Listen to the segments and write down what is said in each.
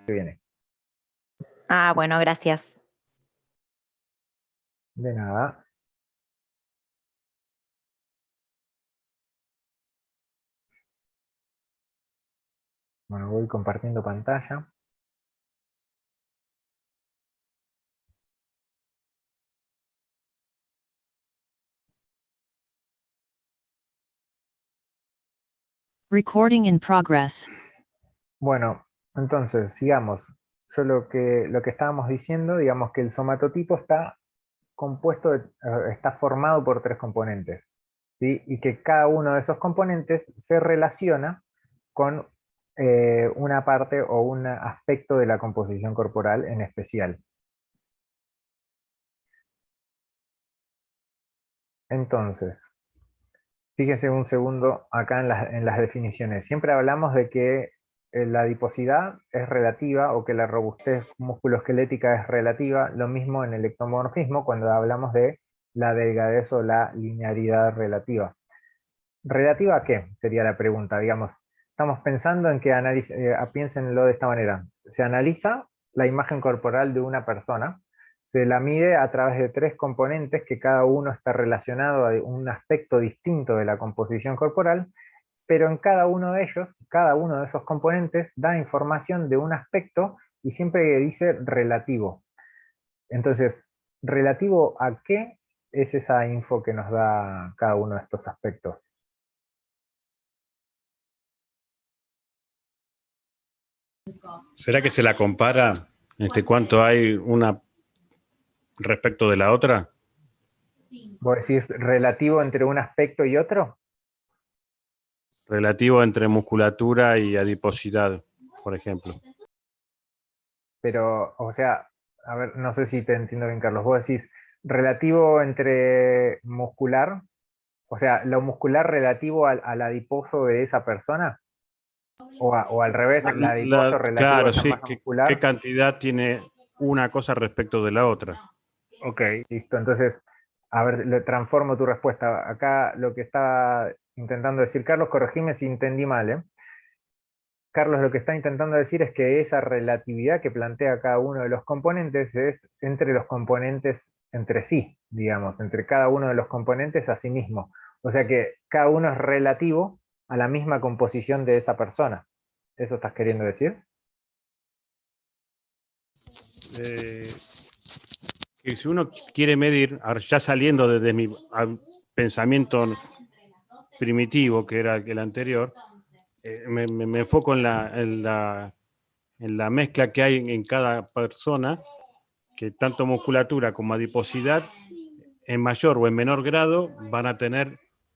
que viene. Ah, bueno, gracias. De nada. Bueno, voy compartiendo pantalla. Recording in progress. Bueno, entonces, sigamos. Yo lo que estábamos diciendo, digamos que el somatotipo está está formado por tres componentes, ¿sí? Y que cada uno de esos componentes se relaciona con una parte o un aspecto de la composición corporal en especial. Entonces, fíjense un segundo acá en las definiciones. Siempre hablamos de que la adiposidad es relativa o que la robustez musculoesquelética es relativa, lo mismo en el ectomorfismo cuando hablamos de la delgadez o la linearidad relativa. ¿Relativa a qué? Sería la pregunta, digamos. Estamos pensando en que piénsenlo de esta manera. Se analiza la imagen corporal de una persona, se la mide a través de tres componentes que cada uno está relacionado a un aspecto distinto de la composición corporal, pero en cada uno de ellos, cada uno de esos componentes da información de un aspecto y siempre dice relativo. Entonces, ¿relativo a qué es esa info que nos da cada uno de estos aspectos? ¿Será que se la compara cuánto hay una respecto de la otra? ¿Vos decís relativo entre un aspecto y otro? Relativo entre musculatura y adiposidad, por ejemplo. Pero, o sea, a ver, no sé si te entiendo bien, Carlos. Vos decís relativo entre muscular, o sea, lo muscular relativo al adiposo de esa persona, o al revés, el adiposo relativo a Claro, esa sí. masa ¿Qué muscular. cantidad tiene una cosa respecto de la otra? Ok, listo. Entonces, a ver, le transformo tu respuesta. Acá lo que está intentando decir Carlos, corregime si entendí mal, ¿eh? Carlos lo que está intentando decir es que esa relatividad que plantea cada uno de los componentes es entre los componentes entre sí, digamos, entre cada uno de los componentes a sí mismo. O sea que cada uno es relativo a la misma composición de esa persona. ¿Eso estás queriendo decir? Que si uno quiere medir, ya saliendo desde mi pensamiento primitivo, que era el anterior, me enfoco en la mezcla que hay en cada persona, que tanto musculatura como adiposidad, en mayor o en menor grado, va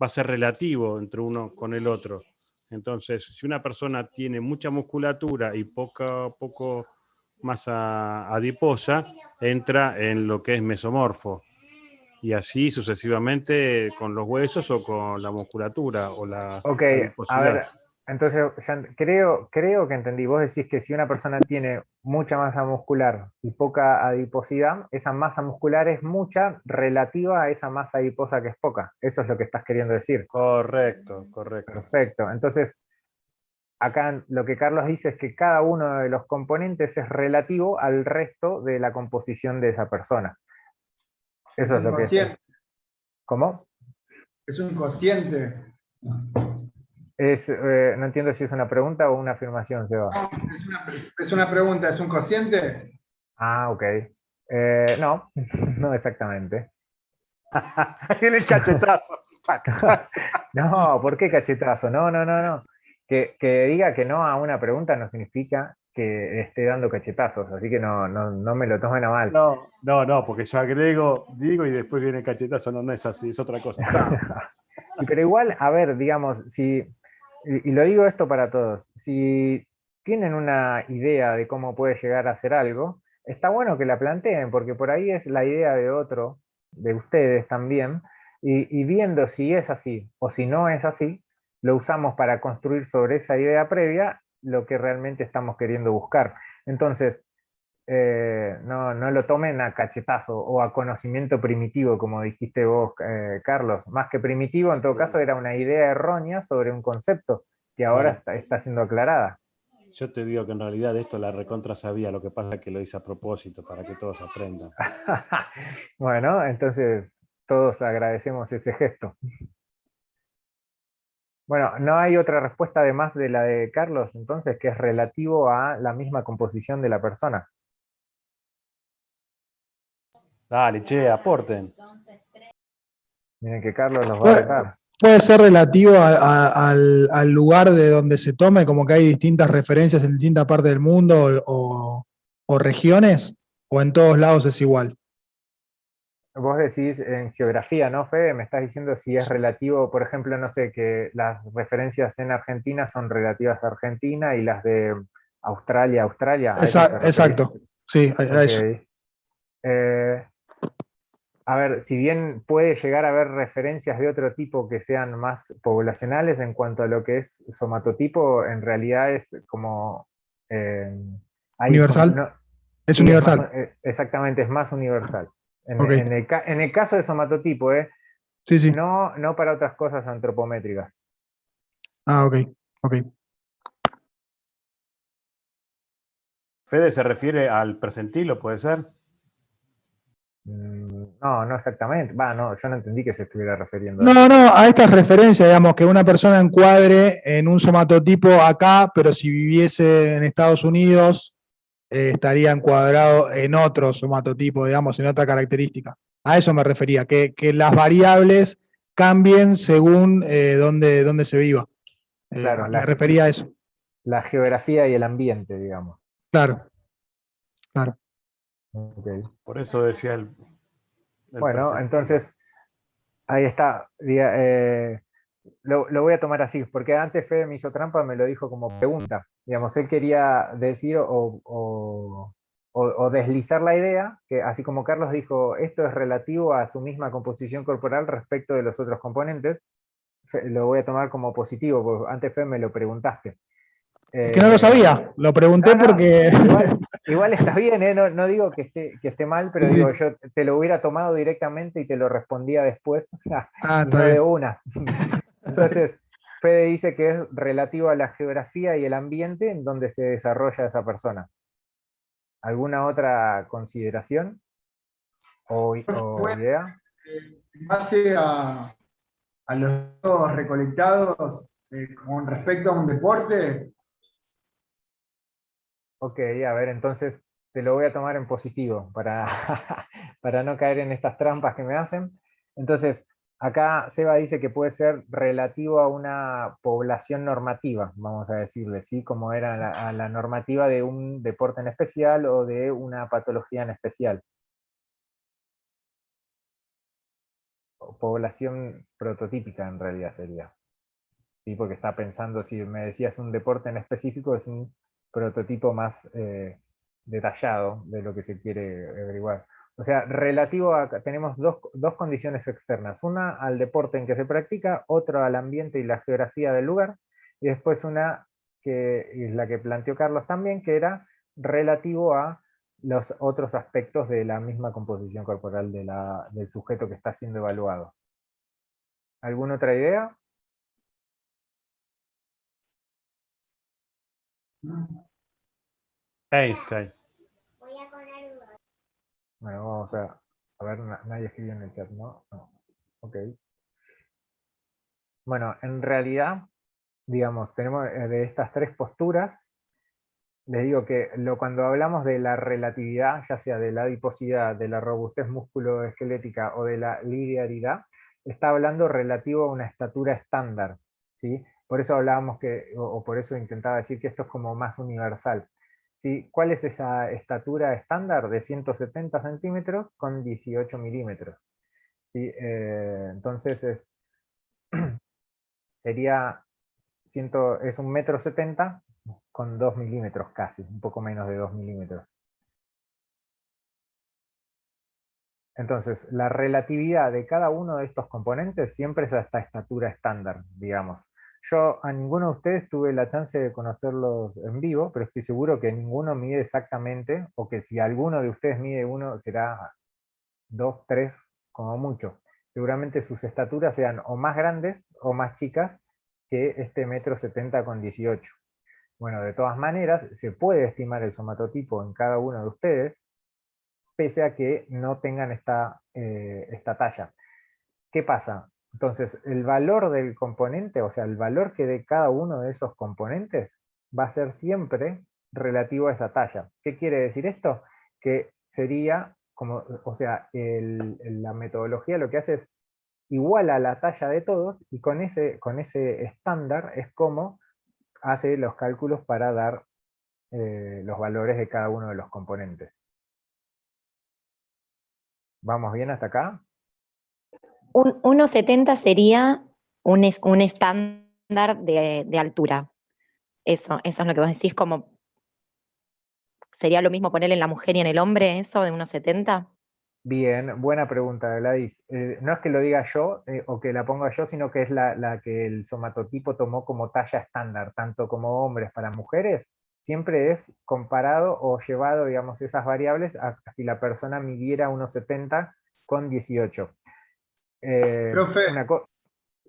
a ser relativo entre uno con el otro. Entonces, si una persona tiene mucha musculatura y poco masa adiposa, entra en lo que es mesomorfo. Y así sucesivamente con los huesos o con la musculatura o la Ok, a adiposidad. ver, entonces ya creo que entendí. Vos decís que si una persona tiene mucha masa muscular y poca adiposidad, esa masa muscular es mucha relativa a esa masa adiposa que es poca. Eso es lo que estás queriendo decir. Correcto, correcto. Perfecto. Entonces, acá lo que Carlos dice es que cada uno de los componentes es relativo al resto de la composición de esa persona. Eso es lo que es. ¿Cómo? Es un cociente. No entiendo si es una pregunta o una afirmación, Seba. No, es una pregunta, ¿es un cociente? Ah, ok. No, no exactamente. Tiene el cachetazo. No, ¿por qué cachetazo? No, no, no, no. Que diga que no a una pregunta no significa que esté dando cachetazos, así que no me lo tomen a mal. No, porque yo digo y después viene el cachetazo. No es así, es otra cosa. Pero igual, a ver, digamos, y lo digo esto para todos, si tienen una idea de cómo puede llegar a ser algo, está bueno que la planteen, porque por ahí es la idea de otro, de ustedes también, y viendo si es así o si no es así, lo usamos para construir sobre esa idea previa lo que realmente estamos queriendo buscar. Entonces, no lo tomen a cachetazo o a conocimiento primitivo, como dijiste vos, Carlos. Más que primitivo, en todo caso, era una idea errónea sobre un concepto que ahora está siendo aclarada. Yo te digo que en realidad de esto la recontra sabía, lo que pasa es que lo hice a propósito para que todos aprendan. Bueno, entonces todos agradecemos ese gesto. Bueno, no hay otra respuesta además de la de Carlos, entonces, que es relativo a la misma composición de la persona. Dale, che, aporten. Miren que Carlos los va a Puede, retar. puede ser relativo al lugar de donde se tome, como que hay distintas referencias en distintas partes del mundo o regiones, o en todos lados es igual. Vos decís en geografía, ¿no, Fede? Me estás diciendo si es relativo, por ejemplo, no sé, que las referencias en Argentina son relativas a Argentina y las de Australia, Australia, ¿a eso te referís? Exacto, sí, a Ok. eso. Eh, a ver, si bien puede llegar a haber referencias de otro tipo que sean más poblacionales en cuanto a lo que es somatotipo, en realidad es como... eh, hay Universal, es sí, es más, universal. exactamente, es más universal. Ok, En el caso de somatotipo, sí, sí. no para otras cosas antropométricas. Ah, ok, ok. Fede se refiere al presentilo, ¿puede ser? No, no exactamente. Va, no, yo no entendí que se estuviera refiriendo a No, eso. no, a estas referencias, digamos, que una persona encuadre en un somatotipo acá, pero si viviese en Estados Unidos, estaría encuadrado en otro somatotipo, digamos, en otra característica. A eso me refería, que las variables cambien según dónde se viva. Claro, Me refería a eso. la geografía y el ambiente, digamos. Claro, claro. Ok. Por eso decía el Bueno, presentilo. entonces, ahí está. Lo voy a tomar así, porque antes Fede me hizo trampa, me lo dijo como pregunta. Digamos, él quería decir o deslizar la idea, que así como Carlos dijo, esto es relativo a su misma composición corporal respecto de los otros componentes, lo voy a tomar como positivo, porque antes Fede me lo preguntaste. Es que no lo sabía, lo pregunté No, no, porque... igual está bien, ¿eh? No, no digo que esté mal, pero Sí, digo, sí. yo te lo hubiera tomado directamente y te lo respondía después, Ah, y está no de bien. una. Está bien. Entonces, Fede dice que es relativo a la geografía y el ambiente en donde se desarrolla esa persona. ¿Alguna otra consideración o Bueno, idea? en base a los datos recolectados con respecto a un deporte, Ok, a ver, entonces te lo voy a tomar en positivo para, para no caer en estas trampas que me hacen. Entonces, acá Seba dice que puede ser relativo a una población normativa, vamos a decirle, ¿sí? Como era a la normativa de un deporte en especial o de una patología en especial. O población prototípica en realidad sería. ¿Sí? Porque está pensando, si me decías un deporte en específico, es un prototipo más detallado de lo que se quiere averiguar. O sea, relativo a, tenemos dos condiciones externas, una al deporte en que se practica, otra al ambiente y la geografía del lugar, y después una que es la que planteó Carlos también, que era relativo a los otros aspectos de la misma composición corporal del sujeto que está siendo evaluado. ¿Alguna otra idea? Einstein. Bueno, vamos a ver, nadie escribió en el chat, ¿no? No. Ok. Bueno, en realidad, digamos, tenemos de estas tres posturas, les digo que cuando hablamos de la relatividad, ya sea de la adiposidad, de la robustez musculoesquelética o de la linearidad, está hablando relativo a una estatura estándar, ¿sí? Por eso hablábamos o por eso intentaba decir que esto es como más universal. ¿Sí? ¿Cuál es esa estatura estándar? De 170 centímetros con 18 milímetros. ¿Sí? Entonces sería, es 1,70 m con 2 milímetros casi, un poco menos de 2 milímetros. Entonces, la relatividad de cada uno de estos componentes siempre es a esta estatura estándar, digamos. Yo a ninguno de ustedes tuve la chance de conocerlos en vivo, pero estoy seguro que ninguno mide exactamente, o que si alguno de ustedes mide uno, será 2, 3, como mucho. Seguramente sus estaturas sean o más grandes o más chicas que este 1,70 m con 18. Bueno, de todas maneras, se puede estimar el somatotipo en cada uno de ustedes, pese a que no tengan esta talla. ¿Qué pasa? Entonces, el valor del componente, o sea, el valor que dé cada uno de esos componentes, va a ser siempre relativo a esa talla. ¿Qué quiere decir esto? Que sería, como, o sea, la metodología lo que hace es igual a la talla de todos, y con ese estándar es como hace los cálculos para dar los valores de cada uno de los componentes. ¿Vamos bien hasta acá? 1,70 sería un estándar de altura. Eso es lo que vos decís, como sería lo mismo ponerle en la mujer y en el hombre, eso de 1,70. Bien, buena pregunta, Gladys. No es que lo diga yo o que la ponga yo, sino que es la que el somatotipo tomó como talla estándar, tanto como hombres para mujeres. Siempre es comparado o llevado, digamos, esas variables a si la persona midiera 1,70 con 18. Profe,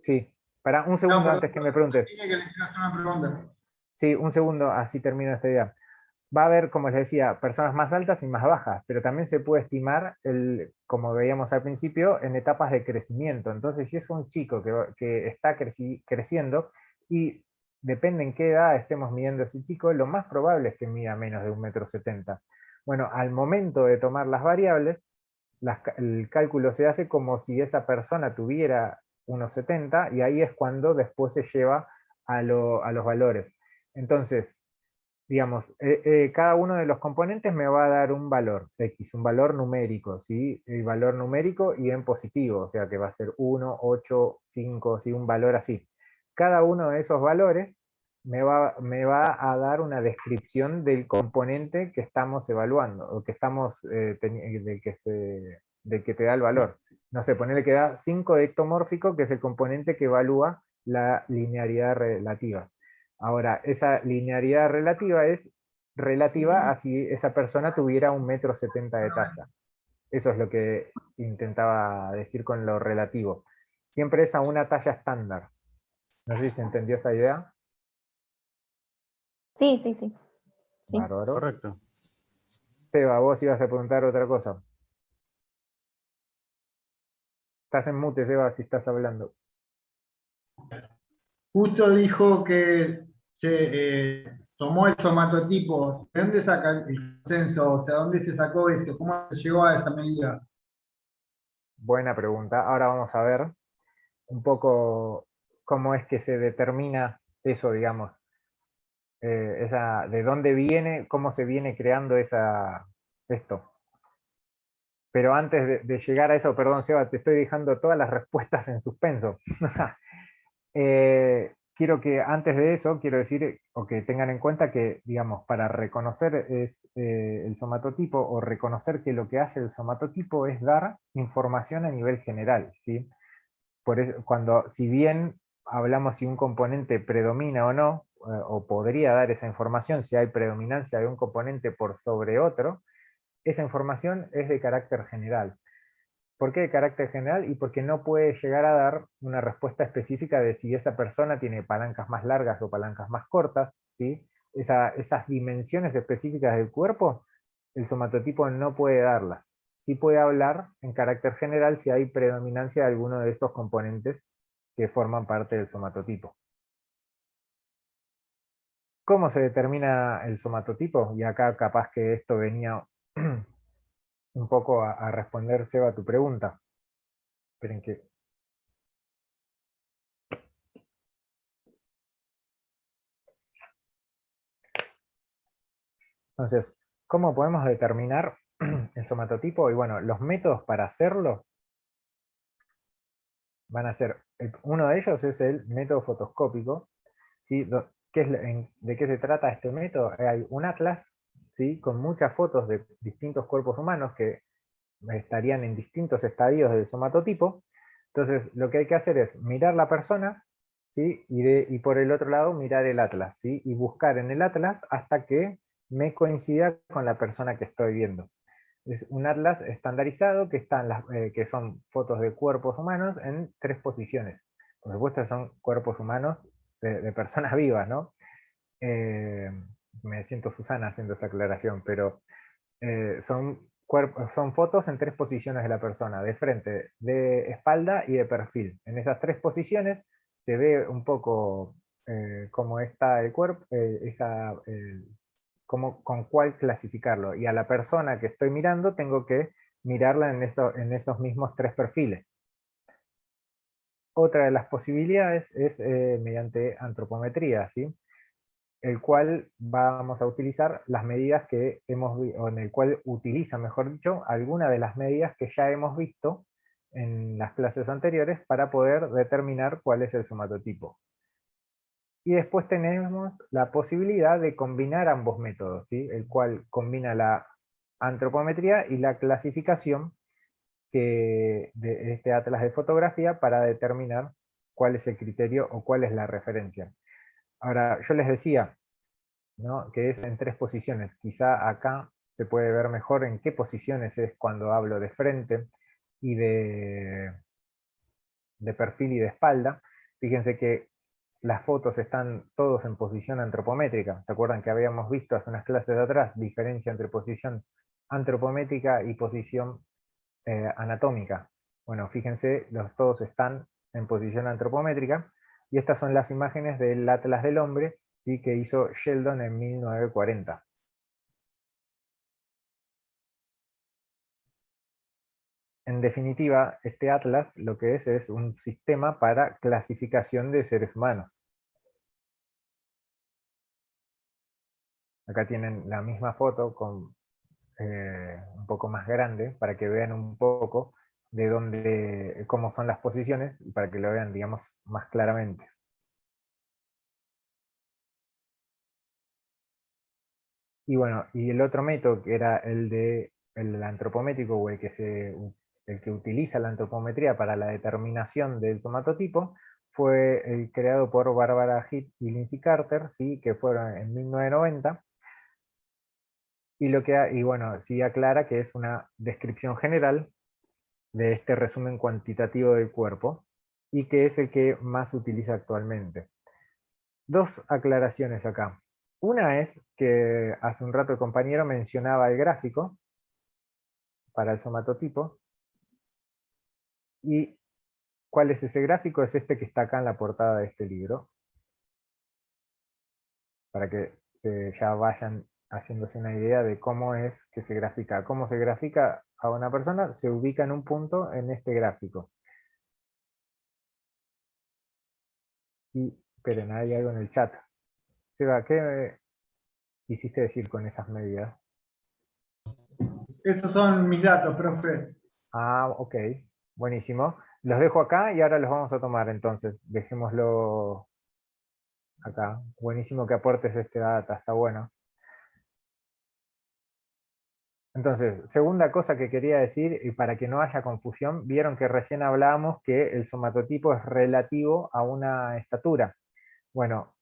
Sí, para un no, segundo perdón, antes que me preguntes. tiene que le quiero hacer una pregunta. Sí, un segundo, así termino esta idea. Va a haber, como les decía, personas más altas y más bajas, pero también se puede estimar, como veíamos al principio, en etapas de crecimiento. Entonces, si es un chico que está creciendo, y depende en qué edad estemos midiendo a ese chico, lo más probable es que mida menos de 1,70 m. Bueno, al momento de tomar las variables, el cálculo se hace como si esa persona tuviera 1,70, y ahí es cuando después se lleva a los valores. Entonces, digamos, cada uno de los componentes me va a dar un valor X, un valor numérico, ¿sí? El valor numérico y en positivo, o sea que va a ser 1, 8, 5, ¿sí? Un valor así. Cada uno de esos valores me va a dar una descripción del componente que estamos evaluando, o que estamos, del que te da el valor. No sé, ponerle que da 5 de ectomórfico, que es el componente que evalúa la linearidad relativa. Ahora, esa linearidad relativa es relativa a si esa persona tuviera 1,70 m de talla. Eso es lo que intentaba decir con lo relativo. Siempre es a una talla estándar. No sé si se entendió esta idea. Sí, sí, sí. Sí. Bárbaro. Correcto. Seba, vos ibas a preguntar otra cosa. Estás en mute, Seba, si estás hablando. Justo dijo que se tomó el somatotipo. ¿De dónde saca el consenso? O sea, ¿dónde se sacó eso? ¿Cómo se llegó a esa medida? Buena pregunta. Ahora vamos a ver un poco cómo es que se determina eso, digamos. De dónde viene, cómo se viene creando esto. Pero antes de llegar a eso, perdón, Seba, te estoy dejando todas las respuestas en suspenso. Quiero que antes de eso, quiero decir, o que tengan en cuenta que, digamos, para reconocer el somatotipo, o reconocer que lo que hace el somatotipo es dar información a nivel general, ¿sí? Por eso, si bien hablamos si un componente predomina o no, o podría dar esa información si hay predominancia de un componente por sobre otro, esa información es de carácter general. ¿Por qué de carácter general? Y porque no puede llegar a dar una respuesta específica de si esa persona tiene palancas más largas o palancas más cortas, ¿sí? Esas dimensiones específicas del cuerpo, el somatotipo no puede darlas. Sí puede hablar en carácter general si hay predominancia de alguno de estos componentes que forman parte del somatotipo. ¿Cómo se determina el somatotipo? Y acá capaz que esto venía un poco a responder, Seba, a tu pregunta. Esperen que... Entonces, ¿cómo podemos determinar el somatotipo? Y bueno, los métodos para hacerlo van a ser, uno de ellos es el método fotoscópico, ¿sí? ¿De qué se trata este método? Hay un atlas, ¿sí? Con muchas fotos de distintos cuerpos humanos que estarían en distintos estadios del somatotipo. Entonces, lo que hay que hacer es mirar la persona, ¿sí? Y por el otro lado mirar el atlas, ¿sí? Y buscar en el atlas hasta que me coincida con la persona que estoy viendo. Es un atlas estandarizado que son fotos de cuerpos humanos en 3 posiciones. Por supuesto son cuerpos humanos de personas vivas, ¿no? me siento Susana haciendo esta aclaración, pero son fotos en 3 posiciones de la persona, de frente, de espalda y de perfil. En esas 3 posiciones se ve un poco cómo está el cuerpo, con cuál clasificarlo. Y a la persona que estoy mirando tengo que mirarla en esos mismos 3 perfiles. Otra de las posibilidades es mediante antropometría, ¿sí? El cual vamos a utilizar las medidas que hemos visto, o en el cual utiliza, mejor dicho, alguna de las medidas que ya hemos visto en las clases anteriores para poder determinar cuál es el somatotipo. Y después tenemos la posibilidad de combinar ambos métodos, ¿sí? El cual combina la antropometría y la clasificación de este atlas de fotografía para determinar cuál es el criterio o cuál es la referencia. Ahora, yo les decía, ¿no?, que es en 3 posiciones. Quizá acá se puede ver mejor en qué posiciones es cuando hablo de frente y de perfil y de espalda. Fíjense que las fotos están todos en posición antropométrica. ¿Se acuerdan que habíamos visto hace unas clases de atrás diferencia entre posición antropométrica y posición anatómica? Bueno, fíjense, todos están en posición antropométrica, y estas son las imágenes del Atlas del Hombre, ¿sí?, que hizo Sheldon en 1940. En definitiva, este atlas lo que es un sistema para clasificación de seres humanos. Acá tienen la misma foto con un poco más grande para que vean un poco de cómo son las posiciones y para que lo vean, digamos, más claramente. Y bueno, y el otro método, que era el antropométrico, o el que utiliza la antropometría para la determinación del somatotipo, fue el creado por Barbara Heath y Lindsay Carter, ¿sí?, que fueron en 1990. Y bueno, sí aclara que es una descripción general de este resumen cuantitativo del cuerpo, y que es el que más se utiliza actualmente. 2 aclaraciones acá. Una es que hace un rato el compañero mencionaba el gráfico para el somatotipo. ¿Y cuál es ese gráfico? Es este que está acá en la portada de este libro, para que ya vayan haciéndose una idea de cómo es que se grafica. Cómo se grafica a una persona, se ubica en un punto en este gráfico. Y, esperen, hay algo en el chat. Seba, ¿qué quisiste decir con esas medidas? Esos son mis datos, profe. Ah, ok, buenísimo. Los dejo acá y ahora los vamos a tomar, entonces. Dejémoslo acá. Buenísimo que aportes este data, está bueno. Entonces, segunda cosa que quería decir, y para que no haya confusión, vieron que recién hablábamos que el somatotipo es relativo a una estatura. Bueno,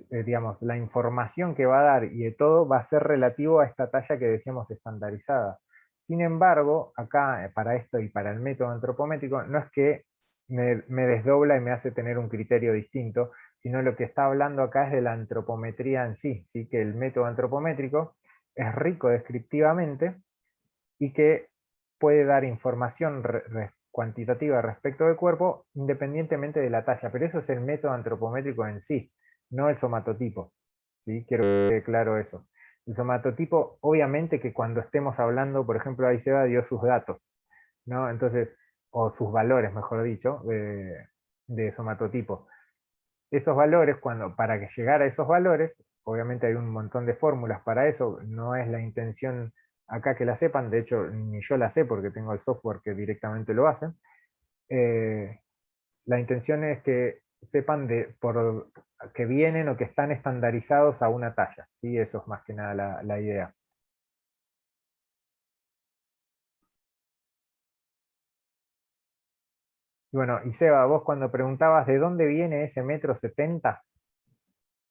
digamos, la información que va a dar y de todo va a ser relativo a esta talla que decíamos estandarizada. Sin embargo, acá para esto y para el método antropométrico, no es que me desdobla y me hace tener un criterio distinto, sino lo que está hablando acá es de la antropometría en sí, ¿sí? Que el método antropométrico es rico descriptivamente y que puede dar información cuantitativa respecto del cuerpo independientemente de la talla, pero eso es el método antropométrico en sí, no el somatotipo, ¿sí? Quiero que quede claro eso. El somatotipo, obviamente que cuando estemos hablando, por ejemplo, ahí Seba dio sus datos, ¿no? Entonces, o sus valores, mejor dicho, de somatotipo. Esos valores, para que llegar a esos valores, obviamente hay un montón de fórmulas para eso, no es la intención acá que la sepan, de hecho ni yo la sé porque tengo el software que directamente lo hace. La intención es que sepan que vienen o que están estandarizados a una talla, ¿sí? Eso es más que nada la idea. Y bueno, y Seba, vos cuando preguntabas de dónde viene ese 1,70 m,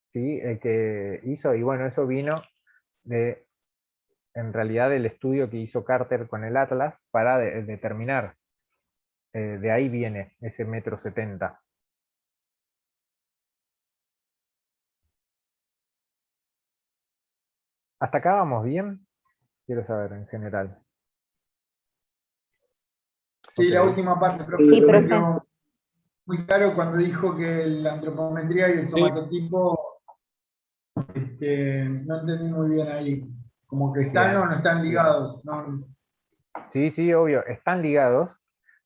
¿sí?, el que hizo, y bueno, eso vino en realidad del estudio que hizo Carter con el Atlas para determinar, de ahí viene ese 1,70 m. ¿Hasta acá vamos bien? Quiero saber en general. Sí, la Ok. última parte, profe, Sí, no me profe. quedó muy claro cuando dijo que la antropometría y el somatotipo, no entendí muy bien ahí. Como que están Bien, o no están bien. ligados. No, Sí, sí, obvio, están ligados.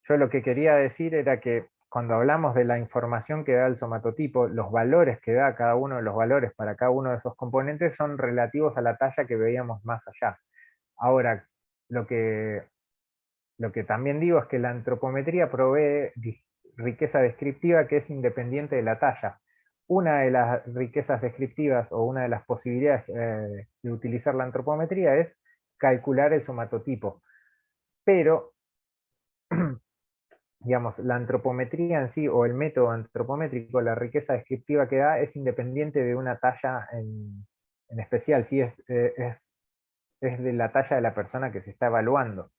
Yo lo que quería decir era que cuando hablamos de la información que da el somatotipo, los valores que da cada uno de los valores para cada uno de esos componentes son relativos a la talla que veíamos más allá. Ahora, lo que, lo que también digo es que la antropometría provee riqueza descriptiva que es independiente de la talla. Una de las riquezas descriptivas o una de las posibilidades de utilizar la antropometría es calcular el somatotipo. Pero, digamos, la antropometría en sí o el método antropométrico, la riqueza descriptiva que da es independiente de una talla en especial, sí es de la talla de la persona que se está evaluando.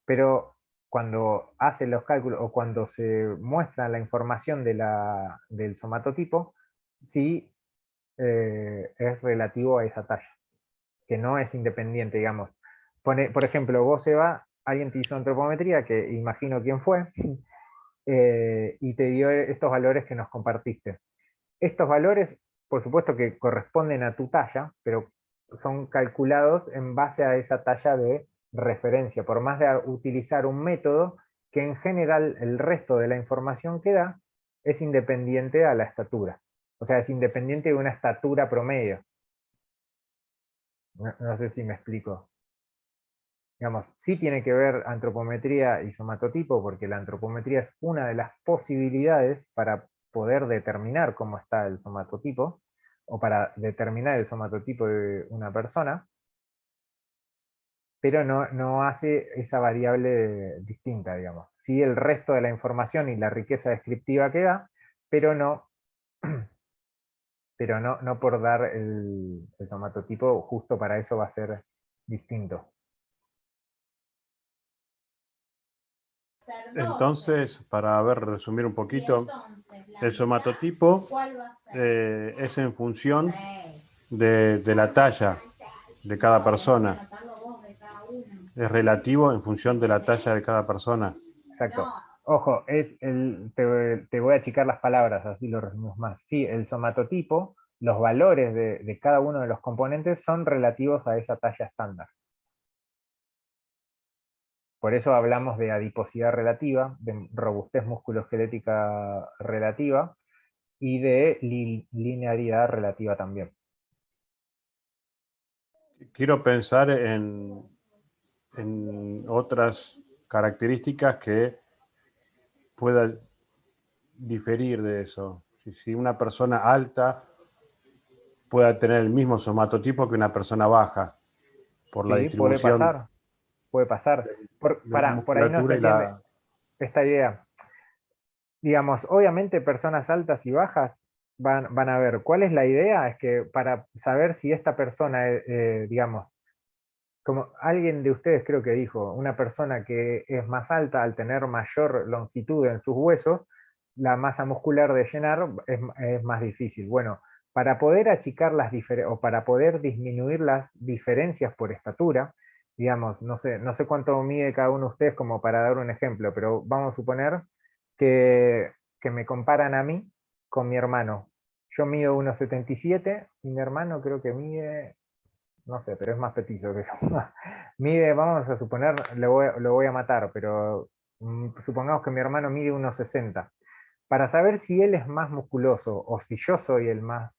Pero cuando hace los cálculos o cuando se muestra la información del somatotipo, sí es relativo a esa talla, que no es independiente, digamos. Por ejemplo, vos, Eva, alguien te hizo antropometría, que imagino quién fue, y te dio estos valores que nos compartiste. Estos valores, por supuesto que corresponden a tu talla, pero son calculados en base a esa talla de referencia, por más de utilizar un método que en general el resto de la información que da es independiente a la estatura. O sea, es independiente de una estatura promedio. No sé si me explico. Digamos, sí tiene que ver antropometría y somatotipo, porque la antropometría es una de las posibilidades para poder determinar cómo está el somatotipo, o para determinar el somatotipo de una persona, pero no hace esa variable distinta, digamos. Sí el resto de la información y la riqueza descriptiva que da, pero no por dar el somatotipo, justo para eso va a ser distinto. Entonces, para resumir un poquito, el somatotipo es en función de la talla de cada persona. Es relativo en función de la talla de cada persona. Exacto. Ojo, te voy a achicar las palabras, así lo resumimos más. Sí, el somatotipo, los valores de cada uno de los componentes son relativos a esa talla estándar. Por eso hablamos de adiposidad relativa, de robustez musculoesquelética relativa y de linearidad relativa también. Quiero pensar en otras características que pueda diferir de eso. Si una persona alta pueda tener el mismo somatotipo que una persona baja, por la Sí, puede distribución pasar, puede pasar. de la Por ahí no se musculatura y entiende la... esta idea. Digamos, obviamente personas altas y bajas van a ver. ¿Cuál es la idea? Es que para saber si esta persona, digamos, como alguien de ustedes creo que dijo, una persona que es más alta al tener mayor longitud en sus huesos, la masa muscular de llenar es más difícil. Bueno, para poder achicar las diferencias, o para poder disminuir las diferencias por estatura, digamos, no sé cuánto mide cada uno de ustedes como para dar un ejemplo, pero vamos a suponer que, que me comparan a mí con mi hermano. Yo mido 1,77 y mi hermano creo que mide, no sé, pero es más petizo que yo. Mide, vamos a suponer, lo voy a matar, pero supongamos que mi hermano mide 1,60. Para saber si él es más musculoso o si yo soy el más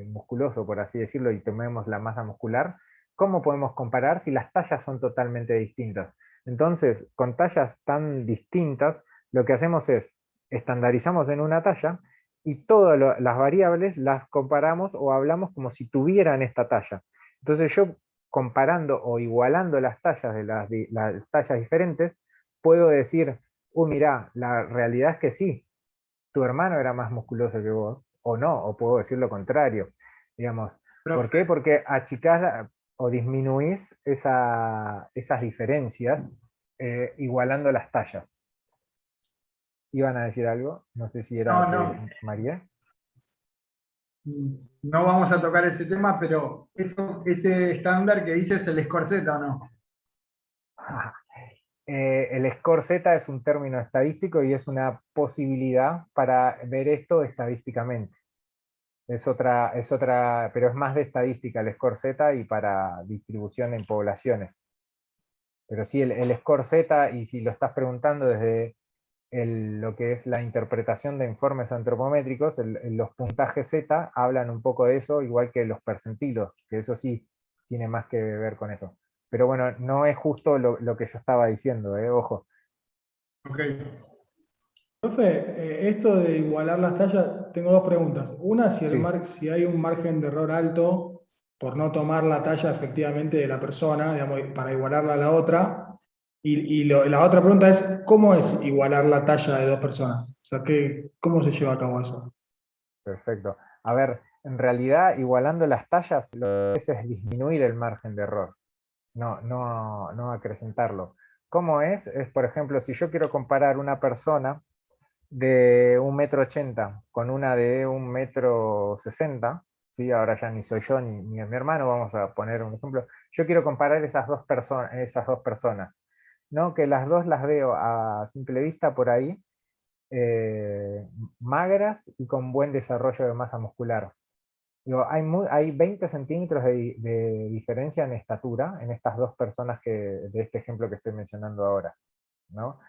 musculoso, por así decirlo, y tomemos la masa muscular, ¿cómo podemos comparar si las tallas son totalmente distintas? Entonces, con tallas tan distintas, lo que hacemos es estandarizamos en una talla y todas las variables las comparamos o hablamos como si tuvieran esta talla. Entonces yo comparando o igualando las tallas de las tallas diferentes, puedo decir, mirá, la realidad es que sí, tu hermano era más musculoso que vos, o no, o puedo decir lo contrario, digamos. ¿Por profe, qué? Porque achicás o disminuís esas diferencias igualando las tallas. ¿Iban a decir algo? No sé si era no, que no. María. no vamos a tocar ese tema, pero ese estándar que dices el score Z, ¿o no? El score Z es un término estadístico y es una posibilidad para ver esto estadísticamente. Es otra, pero es más de estadística el score Z y para distribución en poblaciones. Pero sí, el score Z, y si lo estás preguntando desde lo que es la interpretación de informes antropométricos, los puntajes Z hablan un poco de eso, igual que los percentilos, que eso sí tiene más que ver con eso. Pero bueno, no es justo lo que yo estaba diciendo, ojo. Ok. Profe, esto de igualar las tallas, tengo dos preguntas. Una, si, Sí. si hay un margen de error alto por no tomar la talla efectivamente de la persona, digamos, para igualarla a la otra. Y la otra pregunta es, ¿cómo es igualar la talla de dos personas? O sea, ¿cómo se lleva a cabo eso? Perfecto. A ver, en realidad, igualando las tallas, lo que es disminuir el margen de error, no acrecentarlo. ¿Cómo es? Es, por ejemplo, si yo quiero comparar una persona de 1,80 m con una de 1,60 m, ¿sí? Ahora ya ni soy yo ni es mi hermano, vamos a poner un ejemplo. Yo quiero comparar esas dos personas, ¿no? Que las dos las veo a simple vista por ahí, magras y con buen desarrollo de masa muscular. Digo, hay 20 centímetros de diferencia en estatura en estas dos personas de este ejemplo que estoy mencionando ahora, ¿no?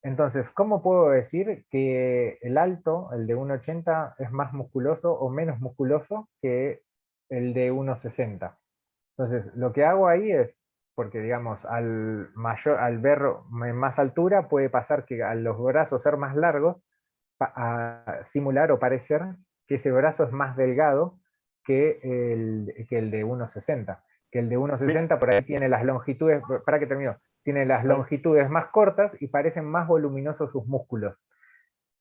Entonces, ¿cómo puedo decir que el alto, el de 1,80, es más musculoso o menos musculoso que el de 1,60? Entonces, lo que hago ahí es, porque digamos, al ver más altura, puede pasar que a los brazos ser más largos, a simular o parecer que ese brazo es más delgado que el de 1,60. Que el de 1,60 por ahí tiene las longitudes, para que termino, tiene las longitudes más cortas y parecen más voluminosos sus músculos.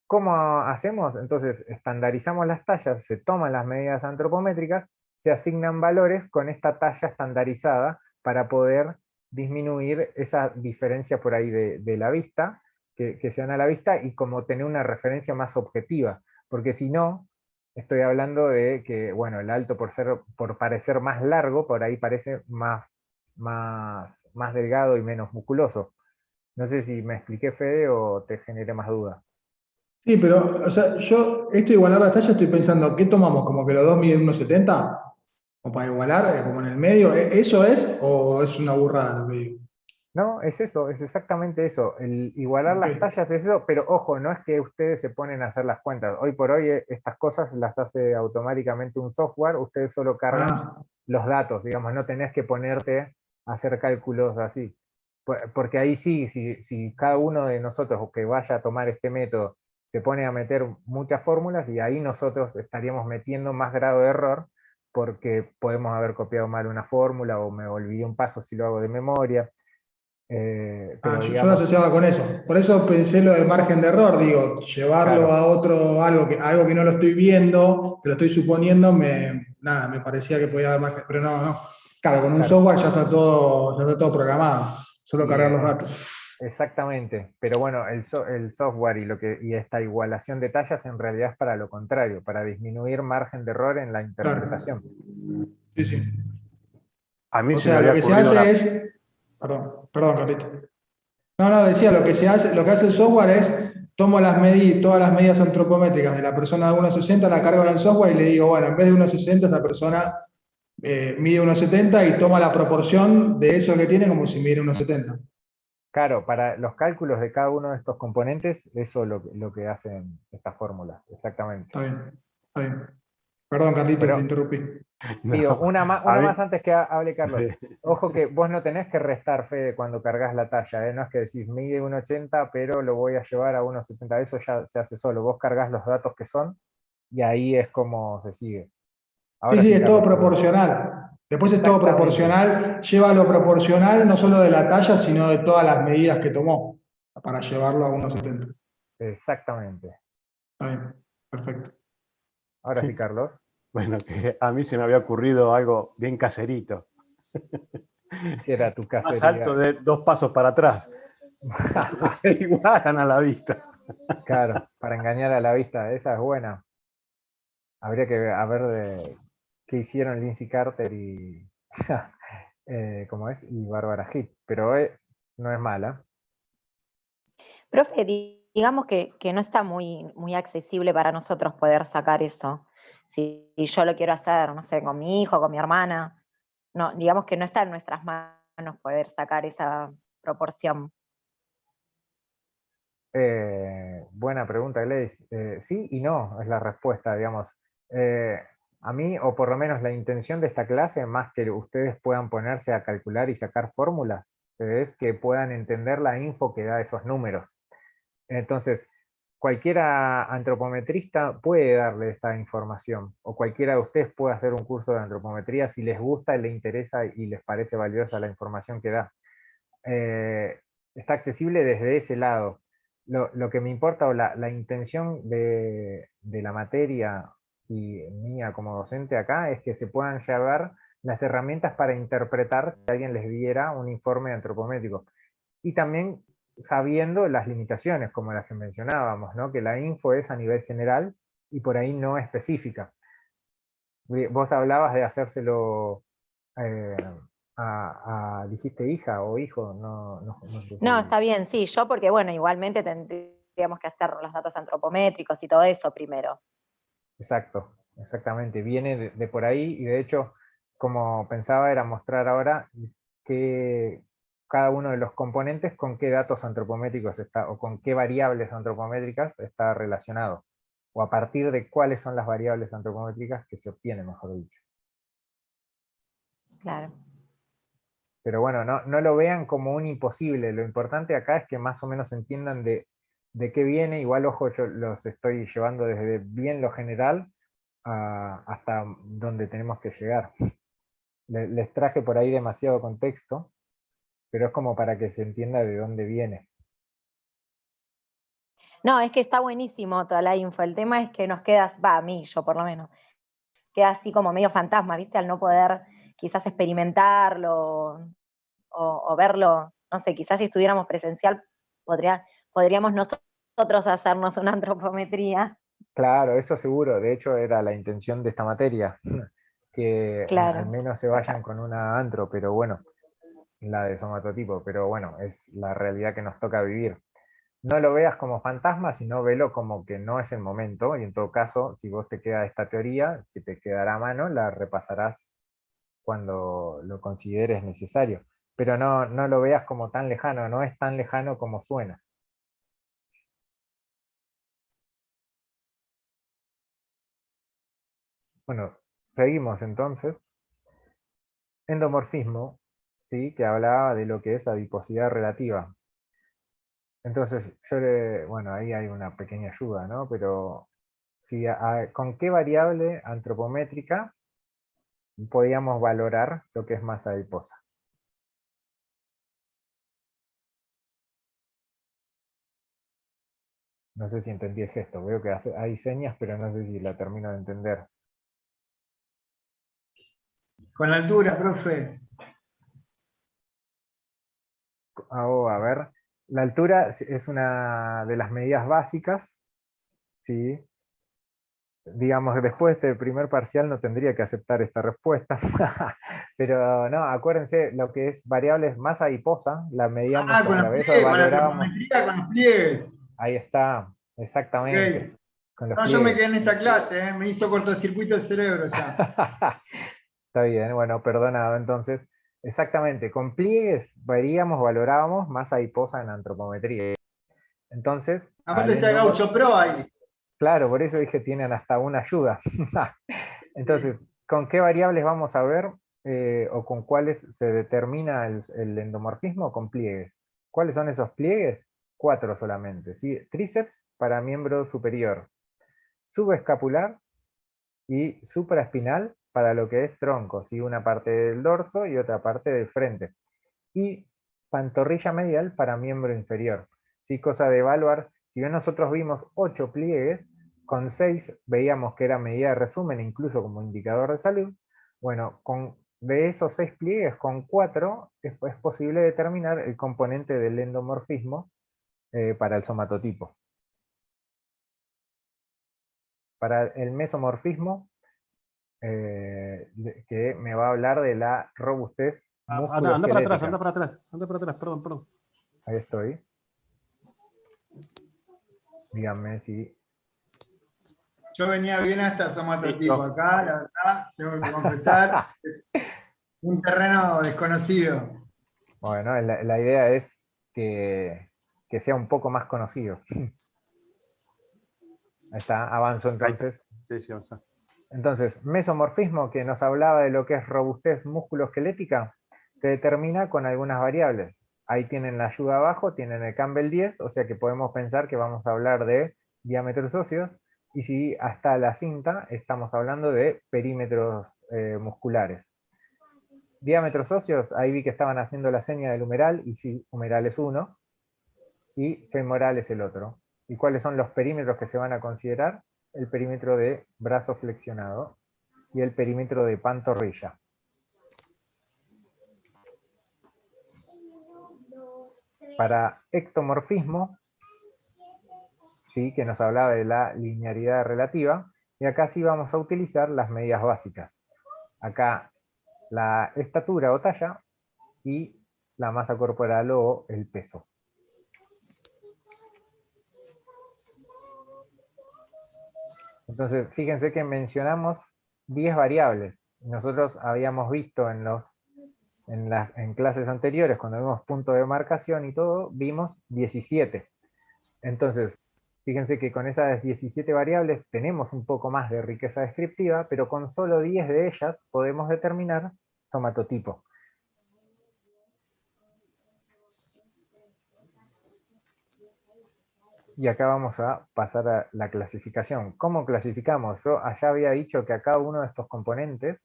¿Cómo hacemos? Entonces, estandarizamos las tallas, se toman las medidas antropométricas, se asignan valores con esta talla estandarizada para poder disminuir esa diferencia por ahí de la vista, que se dan a la vista, y como tener una referencia más objetiva. Porque si no, estoy hablando de que, bueno, el alto por parecer más largo, por ahí parece más delgado y menos musculoso. No sé si me expliqué, Fede, o te generé más dudas. Sí, pero, o sea, yo, esto de igualar las tallas, estoy pensando, ¿qué tomamos? ¿Como que los dos miden 1,70? ¿O para igualar, como en el medio? ¿Eso es o es una burrada lo que digo? No, es eso, es exactamente eso. El igualar las Ok. tallas es eso, pero ojo, no es que ustedes se ponen a hacer las cuentas. Hoy por hoy estas cosas las hace automáticamente un software, ustedes solo cargan Ah, los datos, digamos, no tenés que ponerte a hacer cálculos así. Porque ahí sí, si cada uno de nosotros que vaya a tomar este método se pone a meter muchas fórmulas, y ahí nosotros estaríamos metiendo más grado de error, porque podemos haber copiado mal una fórmula o me olvidé un paso si lo hago de memoria. Pero yo lo digamos, asociaba con eso. Por eso pensé lo del margen de error, digo, llevarlo claro, a otro, algo que no lo estoy viendo, que lo estoy suponiendo, nada, me parecía que podía haber margen, pero no. Claro, con un claro, software ya está todo programado, solo y, cargar los datos. exactamente, pero bueno, el software y esta igualación de tallas en realidad es para lo contrario, para disminuir margen de error en la Claro. interpretación. Sí, sí. A mí O se me sea, lo había que se ocurrido hace una... es, perdón, Carlito. No, decía, lo que hace el software es, tomo todas las medidas antropométricas de la persona de 1,60, la cargo en el software y le digo, bueno, en vez de 1,60, esta persona mide 1,70 y toma la proporción de eso que tiene como si mide 1,70. Claro, para los cálculos de cada uno de estos componentes, eso es lo que hacen estas fórmulas, exactamente. Está bien, está bien. Perdón, Carlito, te Pero interrumpí. pido No, a una mí... más antes que hable Carlos. Ojo que vos no tenés que restar, Fede, cuando cargas la talla, ¿eh? No es que decís mide 1,80, pero lo voy a llevar a 1,70. Eso ya se hace solo. Vos cargas los datos que son y ahí es como se sigue. Sí, Ahora sí, sí, es todo Carlos, perdón. proporcional. Después es todo Exactamente, proporcional, lleva lo proporcional no solo de la talla, sino de todas las medidas que tomó para llevarlo a 1,70. exactamente. Está bien, perfecto. Ahora sí, Carlos. Bueno, que a mí se me había ocurrido algo bien caserito. ¿Qué era tu Más alto cacería? de 2 pasos para atrás. Se igualan a la vista. Claro, para engañar a la vista, esa es buena. Habría que ver qué hicieron Lindsay Carter y, ¿cómo es? Y Bárbara Heath, pero no es mala. Profe, digamos que no está muy accesible para nosotros poder sacar eso. Si yo lo quiero hacer, no sé, con mi hijo, con mi hermana, no, digamos que no está en nuestras manos poder sacar esa proporción. Buena pregunta, Gladys. Sí y no es la respuesta, digamos. Eh, a mí, o por lo menos la intención de esta clase, más que ustedes puedan ponerse a calcular y sacar fórmulas, es que puedan entender la info que da esos números. Entonces, cualquiera antropometrista puede darle esta información, o cualquiera de ustedes puede hacer un curso de antropometría si les gusta, le interesa y les parece valiosa la información que da. Está accesible desde ese lado. Lo que me importa, o la intención de la materia y mía como docente acá, es que se puedan llevar las herramientas para interpretar si alguien les diera un informe antropométrico. Y también sabiendo las limitaciones, como las que mencionábamos, ¿no? Que la info es a nivel general y por ahí no específica. Vos hablabas de hacérselo eh, dijiste hija o hijo, no sé No, si- está bien, sí, yo porque, bueno, igualmente tendríamos que hacer los datos antropométricos y todo eso primero. Exacto, exactamente. Viene de por ahí y de hecho, como pensaba, era mostrar ahora que cada uno de los componentes con qué datos antropométricos está, o con qué variables antropométricas está relacionado, o a partir de cuáles son las variables antropométricas que se obtienen, mejor dicho. Claro. Pero bueno, no lo vean como un imposible. Lo importante acá es que más o menos entiendan de qué viene. Igual, ojo, yo los estoy llevando desde bien lo general hasta donde tenemos que llegar. Les traje por ahí demasiado contexto, pero es como para que se entienda de dónde viene. No, es que está buenísimo toda la info. El tema es que nos queda, va, a mí, yo por lo menos, queda así como medio fantasma, ¿viste? Al no poder quizás experimentarlo o verlo, no sé, quizás si estuviéramos presencial podríamos nosotros hacernos una antropometría. Claro, eso seguro. De hecho, era la intención de esta materia, que al Claro. menos se vayan con una antro, pero bueno, la de somatotipo, pero bueno, es la realidad que nos toca vivir. No lo veas como fantasma, sino velo como que no es el momento, y en todo caso, si vos te queda esta teoría, que te quedará a mano, la repasarás cuando lo consideres necesario. Pero no lo veas como tan lejano, no es tan lejano como suena. Bueno, seguimos entonces. Endomorfismo, ¿sí? Que hablaba de lo que es adiposidad relativa. Entonces, bueno, ahí hay una pequeña ayuda, ¿no? Pero si, ¿con qué variable antropométrica podíamos valorar lo que es masa adiposa? No sé si entendí el gesto, veo que hay señas, pero no sé si la termino de entender. Con la altura, profe. A ver, la altura es una de las medidas básicas, ¿sí? Digamos, después de este primer parcial no tendría que aceptar esta respuesta, pero no, acuérdense, lo que es variables masa adiposa, la medíamos Ah, a con los través, o pliegues, con la valorábamos, antropometría, con los pliegues. ahí está, Ok. exactamente, con los No, yo me pliegues. quedé en esta clase, me hizo cortocircuito el cerebro ya. Está bien, bueno, perdonado. Entonces, exactamente, con pliegues veríamos, valorábamos masa adiposa en antropometría. Entonces, Aparte está el Gaucho Pro ahí. claro, por eso dije tienen hasta una ayuda. Entonces, ¿con qué variables vamos a ver o con cuáles se determina el endomorfismo? Con pliegues. ¿Cuáles son esos pliegues? 4 solamente, ¿sí? Tríceps para miembro superior, subescapular y supraespinal para lo que es tronco, ¿sí? Una parte del dorso y otra parte del frente. Y pantorrilla medial para miembro inferior. ¿Sí? Cosa de evaluar, si bien nosotros vimos 8 pliegues, con 6 veíamos que era medida de resumen, incluso como indicador de salud. Bueno, de esos 6 pliegues, con 4 es posible determinar el componente del endomorfismo para el somatotipo. para el mesomorfismo, que me va a hablar de la robustez Anda para atrás, musculoesquelética. anda para atrás, perdón. Ahí estoy. Díganme si... Yo venía bien hasta el somatotipo. Listo. Acá, la verdad, tengo que confesar, es un terreno desconocido. Bueno, la idea es que sea un poco más conocido. Ahí está, avanzo entonces. Sí, avanza. Entonces, mesomorfismo, que nos hablaba de lo que es robustez musculoesquelética, se determina con algunas variables. Ahí tienen la ayuda abajo, tienen el Campbell 10, o sea que podemos pensar que vamos a hablar de diámetros óseos, y si hasta la cinta estamos hablando de perímetros musculares. Diámetros óseos, ahí vi que estaban haciendo la seña del humeral, y sí, humeral es uno, y femoral es el otro. ¿Y cuáles son los perímetros que se van a considerar? El perímetro de brazo flexionado y el perímetro de pantorrilla. Para ectomorfismo, ¿sí?, que nos hablaba de la linearidad relativa, y acá sí vamos a utilizar las medidas básicas. Acá la estatura o talla y la masa corporal o el peso. Entonces, fíjense que mencionamos 10 variables. Nosotros habíamos visto en clases anteriores, cuando vimos punto de marcación y todo, vimos 17. Entonces, fíjense que con esas 17 variables tenemos un poco más de riqueza descriptiva, pero con solo 10 de ellas podemos determinar somatotipo. Y acá vamos a pasar a la clasificación. ¿Cómo clasificamos? Yo allá había dicho que a cada uno de estos componentes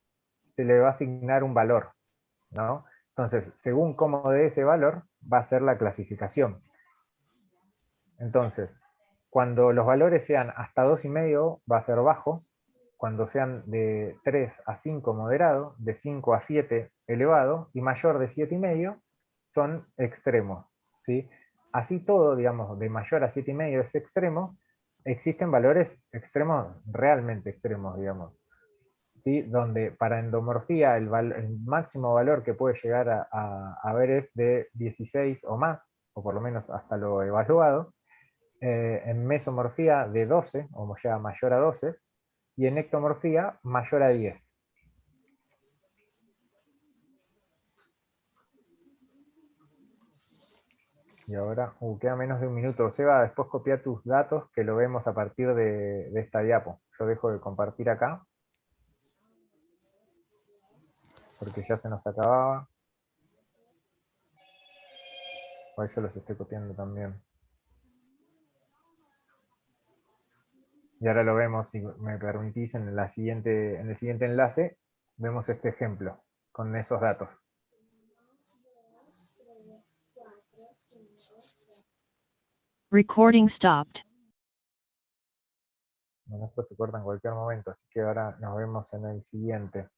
se le va a asignar un valor, ¿no? Entonces, según cómo dé ese valor, va a ser la clasificación. Entonces, cuando los valores sean hasta 2,5 va a ser bajo, cuando sean de 3 a 5 moderado, de 5 a 7 elevado, y mayor de 7,5 son extremos, ¿sí? Así todo, digamos, de mayor a 7,5 es extremo, existen valores extremos, realmente extremos, digamos, ¿sí? Donde para endomorfía el máximo valor que puede llegar a haber es de 16 o más, o por lo menos hasta lo evaluado, en mesomorfía de 12, o ya mayor a 12, y en ectomorfía mayor a 10. Y ahora, queda menos de un minuto. Seba, después copia tus datos, que lo vemos a partir de esta diapo. Yo dejo de compartir acá, porque ya se nos acababa. Por eso los estoy copiando también. Y ahora lo vemos, si me permitís, en el siguiente enlace, vemos este ejemplo, con esos datos. Recording stopped. Bueno, esto se corta en cualquier momento, así que ahora nos vemos en el siguiente.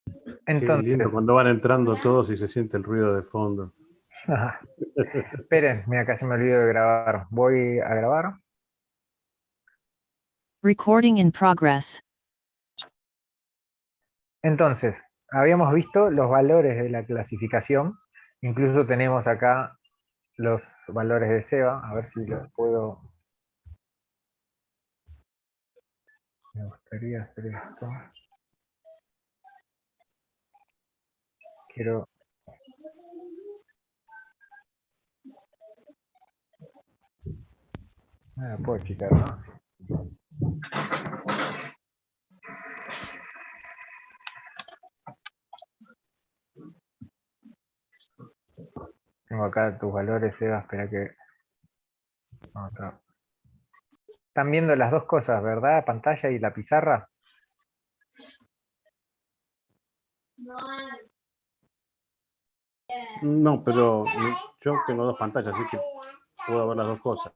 Qué lindo Entonces, cuando van entrando todos y se siente el ruido de fondo. esperen, mira, casi me olvido de grabar. Voy a grabar. Recording in progress. Entonces, habíamos visto los valores de la clasificación. Incluso tenemos acá los valores de Seba. A ver si los puedo... Me gustaría hacer esto. Quiero... Ah, puedo quitar, ¿no? Tengo acá tus valores, Seba. Espera que... Acá. Están viendo las dos cosas, ¿verdad? Pantalla y la pizarra. No, pero yo tengo dos pantallas, así que puedo ver las dos cosas.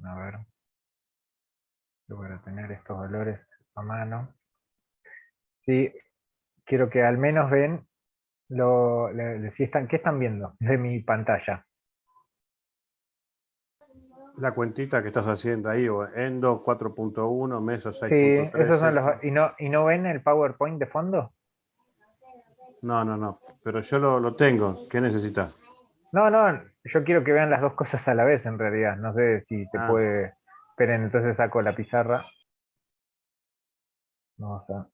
A ver. Yo voy a tener estos valores a mano. Sí, quiero que al menos ven si están, ¿qué están viendo de mi pantalla? La cuentita que estás haciendo ahí, o endo 4.1, meso Sí, esos son 6.13. los... ¿Y no ven el PowerPoint de fondo? No, pero yo lo tengo. ¿Qué necesitas? No, yo quiero que vean las dos cosas a la vez en realidad. No sé si se Ah. puede... Esperen, entonces saco la pizarra. Vamos a...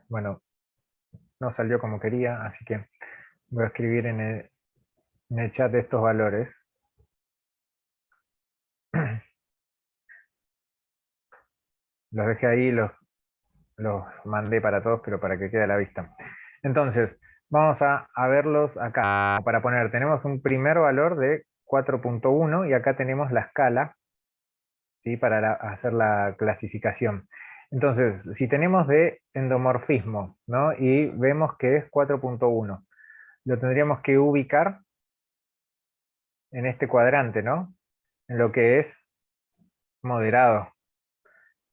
Bueno, no salió como quería, así que voy a escribir en el chat de estos valores. Los dejé ahí, los mandé para todos, pero para que quede a la vista. Entonces, vamos a verlos acá. Para poner, tenemos un primer valor de 4.1 y acá tenemos la escala, ¿sí? Para hacer la clasificación. Entonces, si tenemos de endomorfismo, ¿no? Y vemos que es 4.1, lo tendríamos que ubicar en este cuadrante, ¿no? En lo que es moderado.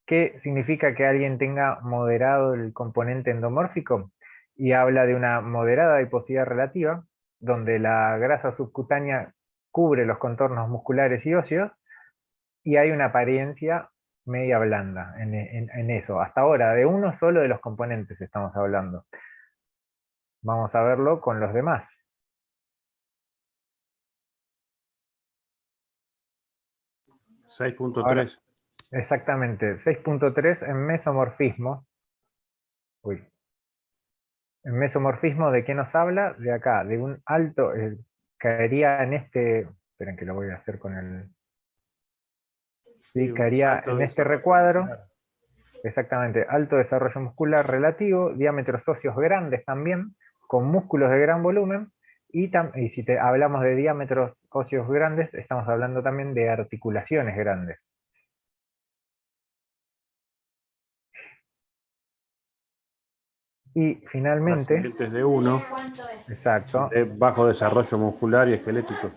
¿Qué significa que alguien tenga moderado el componente endomórfico? Y habla de una moderada adiposidad relativa, donde la grasa subcutánea cubre los contornos musculares y óseos, y hay una apariencia media blanda en eso. Hasta ahora, de uno solo de los componentes estamos hablando. Vamos a verlo con los demás. Ahora, 6.3. exactamente, 6.3 en mesomorfismo. Uy. En mesomorfismo, ¿de qué nos habla? De acá, de un alto, caería en este, esperen que lo voy a hacer con el, Sí, ¿sí? un Caería alto en este desarrollo recuadro, muscular. exactamente, alto desarrollo muscular relativo, diámetros óseos grandes también, con músculos de gran volumen, y si hablamos de diámetros óseos grandes, estamos hablando también de articulaciones grandes. Y La finalmente, siguiente es de 1, exacto, de bajo desarrollo muscular y esquelético.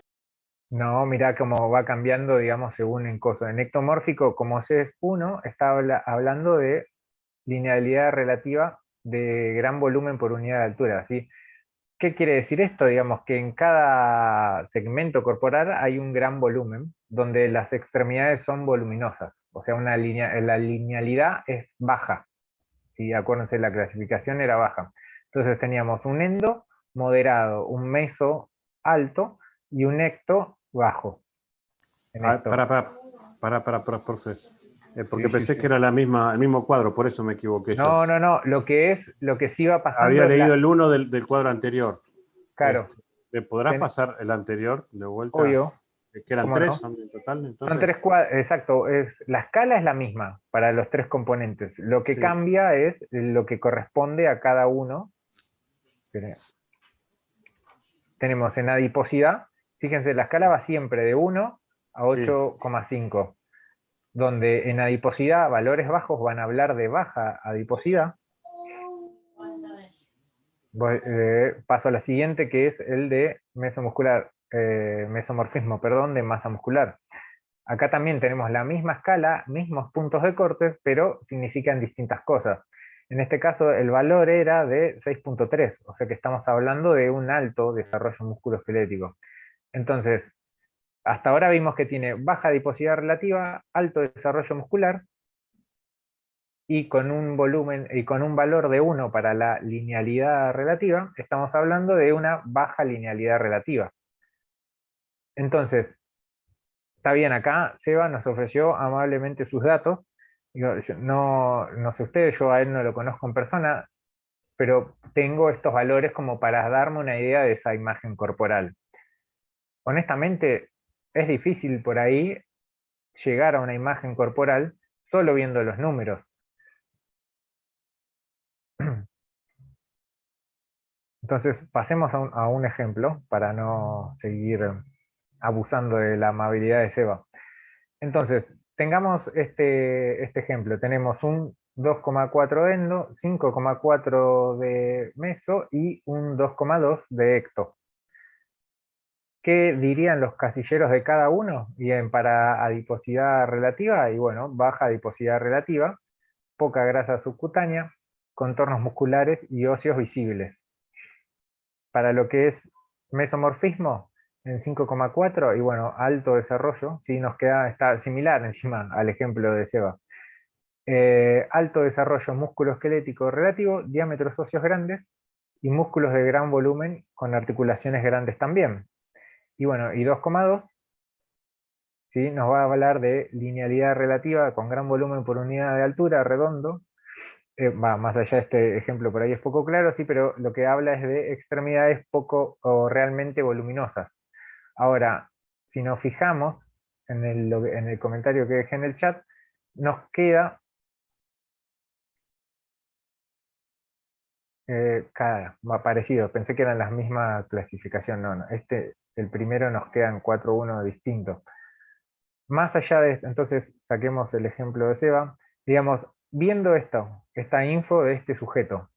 no, mirá cómo va cambiando, digamos, según en coso. En ectomórfico, como es 1, está hablando de linealidad relativa de gran volumen por unidad de altura, ¿sí? ¿Qué quiere decir esto? Digamos que en cada segmento corporal hay un gran volumen, donde las extremidades son voluminosas. O sea, la linealidad es baja. ¿Sí? Acuérdense, la clasificación era baja. Entonces teníamos un endo moderado, un meso alto y un ecto bajo. En Ah, esto. profe. Porque Sí, sí, pensé sí. que era el mismo cuadro, por eso me equivoqué yo. No. Lo que sí va pasando Había es leído el 1 del cuadro anterior. claro, ¿Me podrás ten- pasar el anterior de vuelta? obvio, Que eran cómo 3 no. son en total, Son entonces. tres cuadros, exacto, la escala es la misma para los tres componentes. Lo que Sí. cambia es lo que corresponde a cada uno. Tenemos en adiposidad, fíjense, la escala va siempre de 1 a Sí. 8,5, donde en adiposidad valores bajos van a hablar de baja adiposidad. Paso a la siguiente, que es el de mesomorfismo, perdón, de masa muscular. Acá también tenemos la misma escala, mismos puntos de corte, pero significan distintas cosas. En este caso el valor era de 6.3, o sea que estamos hablando de un alto desarrollo musculoesquelético. Entonces, hasta ahora vimos que tiene baja adiposidad relativa, alto desarrollo muscular, y con un volumen y con un valor de 1 para la linealidad relativa, estamos hablando de una baja linealidad relativa. Entonces, está bien, acá Seba nos ofreció amablemente sus datos. Digo, no sé ustedes, yo a él no lo conozco en persona, pero tengo estos valores como para darme una idea de esa imagen corporal. Honestamente, es difícil por ahí llegar a una imagen corporal solo viendo los números. Entonces, pasemos a un ejemplo para no seguir abusando de la amabilidad de Seba. Entonces, tengamos este ejemplo. Tenemos un 2,4 de endo, 5,4 de meso y un 2,2 de ecto. ¿Qué dirían los casilleros de cada uno? Bien, para adiposidad relativa, y bueno, baja adiposidad relativa, poca grasa subcutánea, contornos musculares y óseos visibles. Para lo que es mesomorfismo, en 5,4 y bueno, alto desarrollo, sí, está similar encima al ejemplo de Seba. Alto desarrollo musculoesquelético relativo, diámetros óseos grandes y músculos de gran volumen con articulaciones grandes también. Y bueno, y 2,2, ¿sí? Nos va a hablar de linealidad relativa con gran volumen por unidad de altura, redondo. Más allá de este ejemplo por ahí es poco claro, sí, pero lo que habla es de extremidades poco o realmente voluminosas. Ahora, si nos fijamos en el comentario que dejé en el chat, nos queda parecido. Pensé que eran las mismas clasificación. No, no. El primero nos quedan 4-1 distintos. Más allá de esto, entonces saquemos el ejemplo de Seba. Digamos, viendo esta info de este sujeto,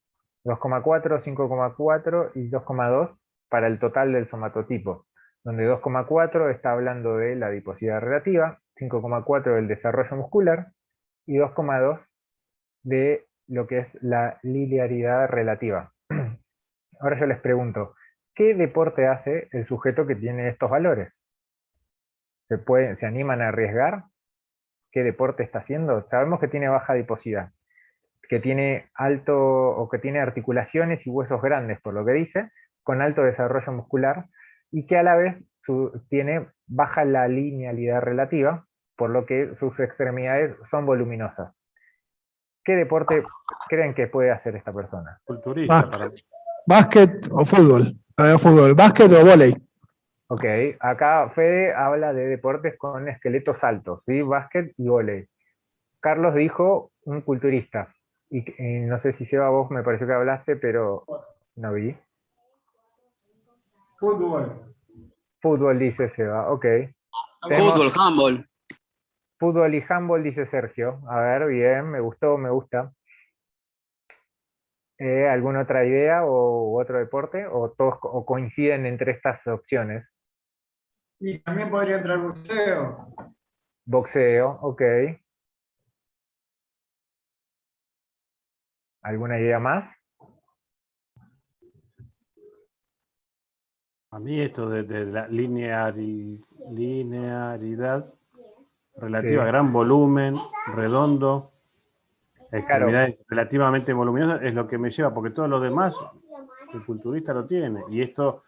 2,4, 5,4 y 2,2 para el total del somatotipo, donde 2,4 está hablando de la adiposidad relativa, 5,4 del desarrollo muscular y 2,2 de lo que es la linearidad relativa. Ahora yo les pregunto, ¿qué deporte hace el sujeto que tiene estos valores? ¿Se animan a arriesgar? ¿Qué deporte está haciendo? Sabemos que tiene baja adiposidad, que tiene alto o que tiene articulaciones y huesos grandes, por lo que dice, con alto desarrollo muscular, y que a la vez tiene baja la linealidad relativa, por lo que sus extremidades son voluminosas. ¿Qué deporte creen que puede hacer esta persona? Culturista, para Básquet o fútbol. Fútbol. Básquet o vóley. Ok, acá Fede habla de deportes con esqueletos altos, ¿sí? Básquet y vóley. Carlos dijo un culturista. Y no sé si Seba, vos me pareció que hablaste, pero no vi. Fútbol. Fútbol, dice Seba, ok. Tenemos Fútbol, handball. fútbol y handball, dice Sergio. A ver, bien, me gustó, me gusta. ¿Alguna otra idea o otro deporte? ¿O todos coinciden entre estas opciones? Y también podría entrar boxeo. Boxeo, ok. ¿Alguna idea más? a mí esto de la linearidad relativa, Sí. gran volumen, redondo, Claro, extremidades relativamente voluminosas, es lo que me lleva, porque todos los demás, el culturista lo tiene, y esto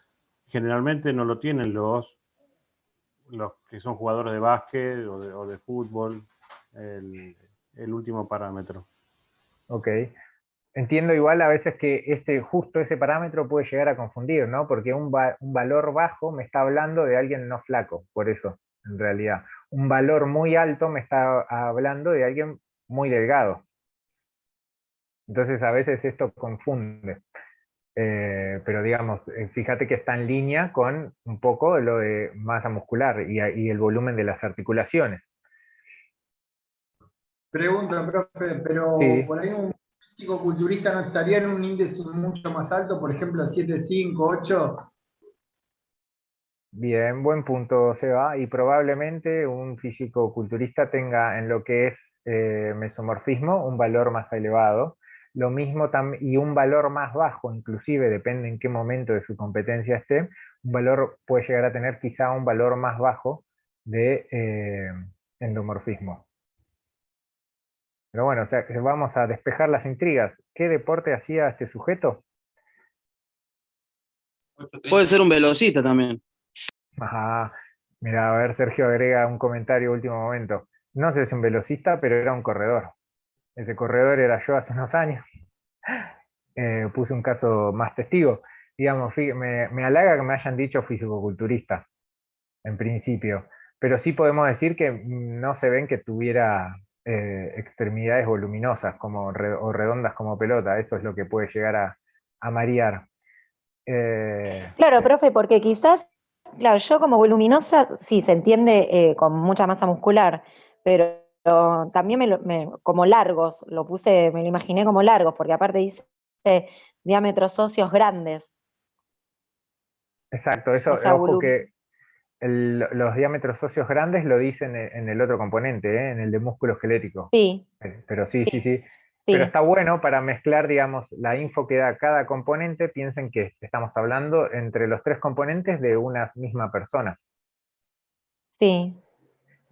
generalmente no lo tienen los que son jugadores de básquet o de fútbol, el último parámetro. ok. Entiendo igual a veces que justo ese parámetro puede llegar a confundir, ¿no? Porque un valor bajo me está hablando de alguien no flaco, por eso, en realidad. Un valor muy alto me está hablando de alguien muy delgado. Entonces a veces esto confunde. Pero digamos, fíjate que está en línea con un poco lo de masa muscular y el volumen de las articulaciones. Pregunta, profe, pero Sí, por ahí un físico culturista no estaría en un índice mucho más alto, por ejemplo, 7,5, 8. bien, buen punto, Seba. Y probablemente un físico-culturista tenga en lo que es mesomorfismo un valor más elevado. Lo mismo y un valor más bajo, inclusive, depende en qué momento de su competencia esté, un valor puede llegar a tener quizá un valor más bajo de endomorfismo. Pero bueno, o sea, vamos a despejar las intrigas. ¿Qué deporte hacía este sujeto? Puede ser un velocista también. Ajá. Mira, a ver, Sergio agrega un comentario último momento. No sé si es un velocista, pero era un corredor. Ese corredor era yo hace unos años. Puse un caso más testigo. Digamos, me halaga que me hayan dicho fisicoculturista, en principio. Pero sí podemos decir que no se ven que tuviera extremidades voluminosas o redondas como pelota. Eso es lo que puede llegar a marear. Claro, profe, porque quizás, claro, yo como voluminosa, sí, se entiende con mucha masa muscular, pero también como largos, me lo imaginé como largos, porque aparte dice diámetros óseos grandes, Exacto, eso, o sea, ojo que los diámetros óseos grandes lo dicen en el otro componente, en el de músculo esquelético. sí, Pero sí, sí, sí. Pero está bueno para mezclar, digamos, la info que da cada componente. Piensen que estamos hablando entre los 3 componentes de una misma persona. Sí,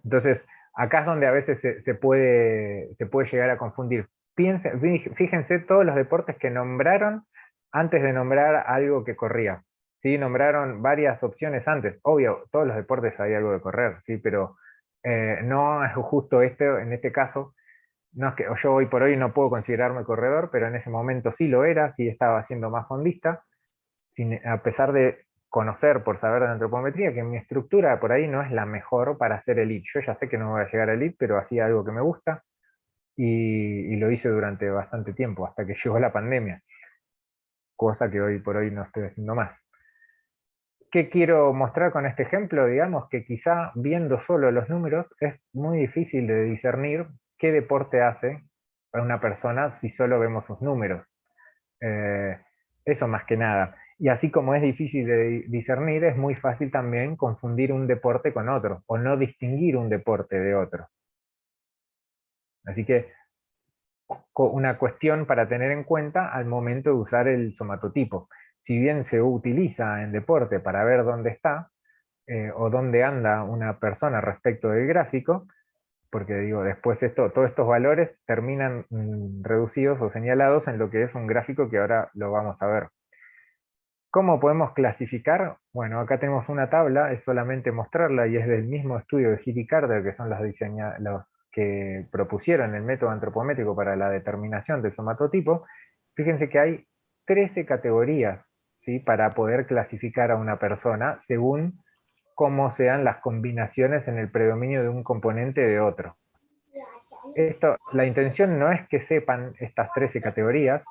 Entonces, acá es donde a veces se puede llegar a confundir. Fíjense todos los deportes que nombraron antes de nombrar algo que corría. ¿Sí? Nombraron varias opciones antes. Obvio, todos los deportes hay algo de correr, ¿sí? Pero no es justo en este caso. No es que yo hoy por hoy no puedo considerarme corredor, pero en ese momento sí lo era, sí estaba siendo más fondista, a pesar de conocer por saber de antropometría que mi estructura por ahí no es la mejor para hacer elite. Yo ya sé que no voy a llegar a elite, pero hacía algo que me gusta y lo hice durante bastante tiempo, hasta que llegó la pandemia, cosa que hoy por hoy no estoy haciendo más. ¿Qué quiero mostrar con este ejemplo? Digamos que quizá viendo solo los números es muy difícil de discernir qué deporte hace a una persona si solo vemos sus números. Eso más que nada. Y así como es difícil de discernir, es muy fácil también confundir un deporte con otro, o no distinguir un deporte de otro. Así que una cuestión para tener en cuenta al momento de usar el somatotipo. Si bien se utiliza en deporte para ver dónde está, o dónde anda una persona respecto del gráfico, porque digo, después todos estos valores terminan reducidos o señalados en lo que es un gráfico que ahora lo vamos a ver. ¿Cómo podemos clasificar? Bueno, acá tenemos una tabla, es solamente mostrarla y es del mismo estudio de Hitt y Carter, que son los que propusieron el método antropométrico para la determinación del somatotipo. Fíjense que hay 13 categorías, ¿sí? Para poder clasificar a una persona según cómo sean las combinaciones en el predominio de un componente de otro. La intención no es que sepan estas 13 categorías,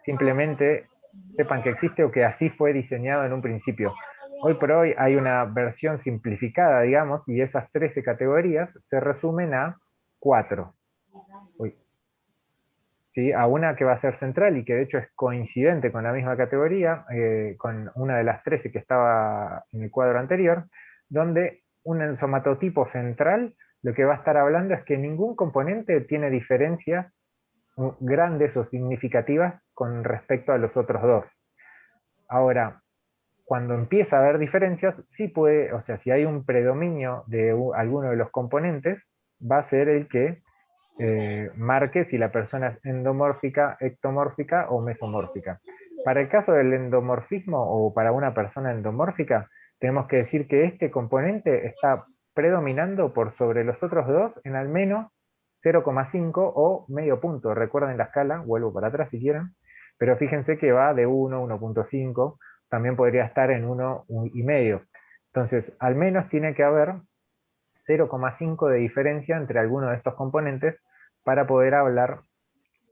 simplemente sepan que existe o que así fue diseñado en un principio. Hoy por hoy hay una versión simplificada, digamos, y esas 13 categorías se resumen a 4. ¿Sí? A una que va a ser central y que de hecho es coincidente con la misma categoría, con una de las 13 que estaba en el cuadro anterior, donde un somatotipo central lo que va a estar hablando es que ningún componente tiene diferencias grandes o significativas con respecto a los otros dos. Ahora, cuando empieza a haber diferencias, sí puede, o sea, si hay un predominio de alguno de los componentes, va a ser el que marque si la persona es endomórfica, ectomórfica o mesomórfica. Para el caso del endomorfismo o para una persona endomórfica, tenemos que decir que este componente está predominando por sobre los otros dos en al menos 0,5 o medio punto. Recuerden la escala, vuelvo para atrás si quieren, pero fíjense que va de 1, 1,5, también podría estar en 1,5. Entonces, al menos tiene que haber 0,5 de diferencia entre alguno de estos componentes para poder hablar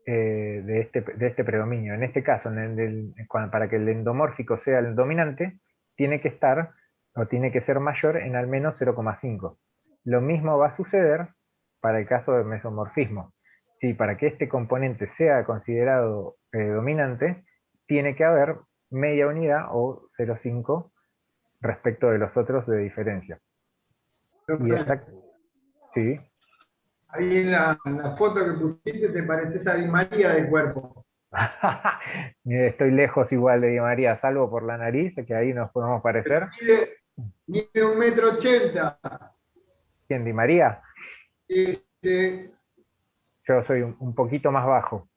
de este predominio. En este caso, para que el endomórfico sea el dominante, tiene que estar o tiene que ser mayor en al menos 0,5. Lo mismo va a suceder para el caso del mesomorfismo. Sí, para que este componente sea considerado dominante, tiene que haber media unidad o 0,5 respecto de los otros de diferencia. Y sí. Ahí en la foto que pusiste te pareces a Di María de cuerpo. Estoy lejos igual de Di María, salvo por la nariz, que ahí nos podemos parecer. Mide 1,80 m. ¿Quién, Di María? Este, Yo soy un poquito más bajo.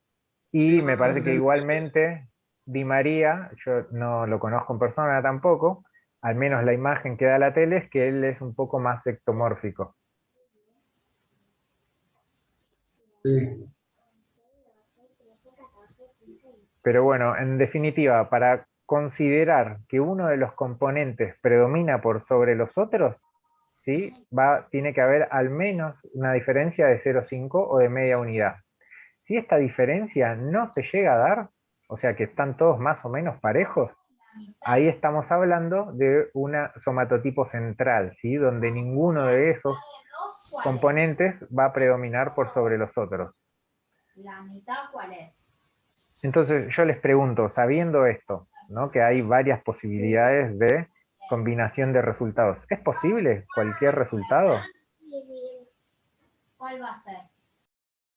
Y me parece que igualmente Di María, yo no lo conozco en persona tampoco, al menos la imagen que da la tele es que él es un poco más ectomórfico. sí. Pero bueno, en definitiva, para considerar que uno de los componentes predomina por sobre los otros, ¿sí? Tiene que haber al menos una diferencia de 0,5 o de media unidad. Si esta diferencia no se llega a dar, o sea que están todos más o menos parejos, ahí estamos hablando de un somatotipo central, ¿sí? Donde ninguno de esos componentes va a predominar por sobre los otros. ¿La mitad cuál es? Entonces yo les pregunto, sabiendo esto, ¿no? Que hay varias posibilidades de combinación de resultados, ¿es posible cualquier resultado? ¿Cuál va a ser?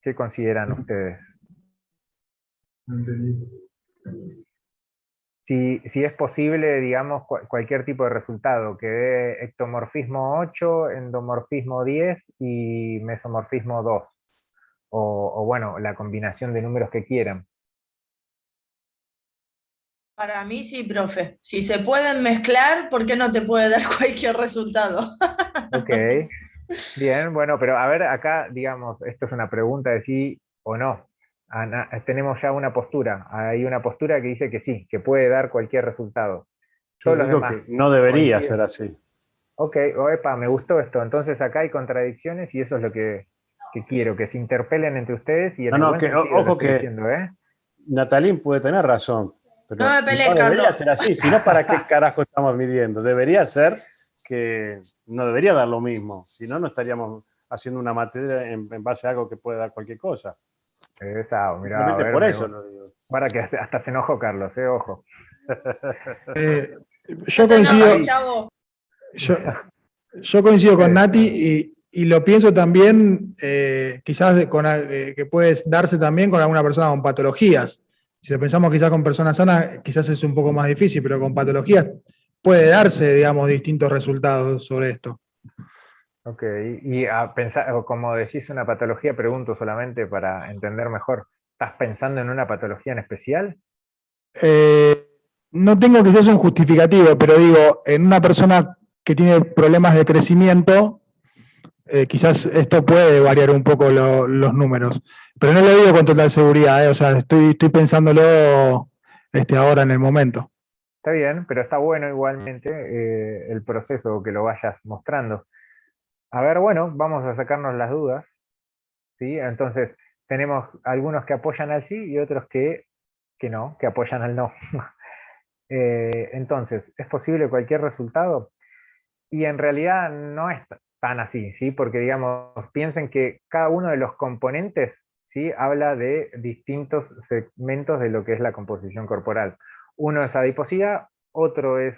¿Qué consideran ustedes? No entendí. Si es posible, digamos, cualquier tipo de resultado, que dé ectomorfismo 8, endomorfismo 10 y mesomorfismo 2. O bueno, la combinación de números que quieran. Para mí sí, profe. Si se pueden mezclar, ¿por qué no te puede dar cualquier resultado? Ok, bien, bueno, pero a ver, acá, digamos, esto es una pregunta de sí o no. Tenemos ya una postura, hay una postura que dice que sí, que puede dar cualquier resultado. Yo Todos los digo demás que no debería coinciden. ser así. Ok, epa, me gustó esto. Entonces acá hay contradicciones y eso es lo que quiero, que se interpelen entre ustedes y en No, el no, buen que sentido lo ojo estoy que diciendo, ¿eh? Natalín puede tener razón, No pero me pelees, no debería Carlos. ser así, sino para qué carajo estamos midiendo. Debería ser que no debería dar lo mismo, si no, no estaríamos haciendo una materia en base a algo que puede dar cualquier cosa. Mirá, a Simplemente ver, por eso lo digo. para que hasta se enojó Carlos, ojo. Yo No te coincido, enojes, chavo. yo, yo coincido con Nati y lo pienso también, quizás que puede darse también con alguna persona con patologías. Si lo pensamos quizás con personas sanas, quizás es un poco más difícil, pero con patologías puede darse, digamos, distintos resultados sobre esto. Ok, y a pensar, o como decís una patología, pregunto solamente para entender mejor. ¿Estás pensando en una patología en especial? No tengo quizás un justificativo, pero digo, en una persona que tiene problemas de crecimiento, quizás esto puede variar un poco los números. Pero no lo digo con total seguridad, o sea, estoy pensándolo ahora en el momento. Está bien, pero está bueno igualmente el proceso que lo vayas mostrando. A ver, bueno, vamos a sacarnos las dudas, ¿sí? Entonces, tenemos algunos que apoyan al sí y otros que no, que apoyan al no. Entonces, ¿es posible cualquier resultado? Y en realidad no es tan así, ¿sí? Porque, digamos, piensen que cada uno de los componentes, ¿sí? Habla de distintos segmentos de lo que es la composición corporal. Uno es adiposidad, otro es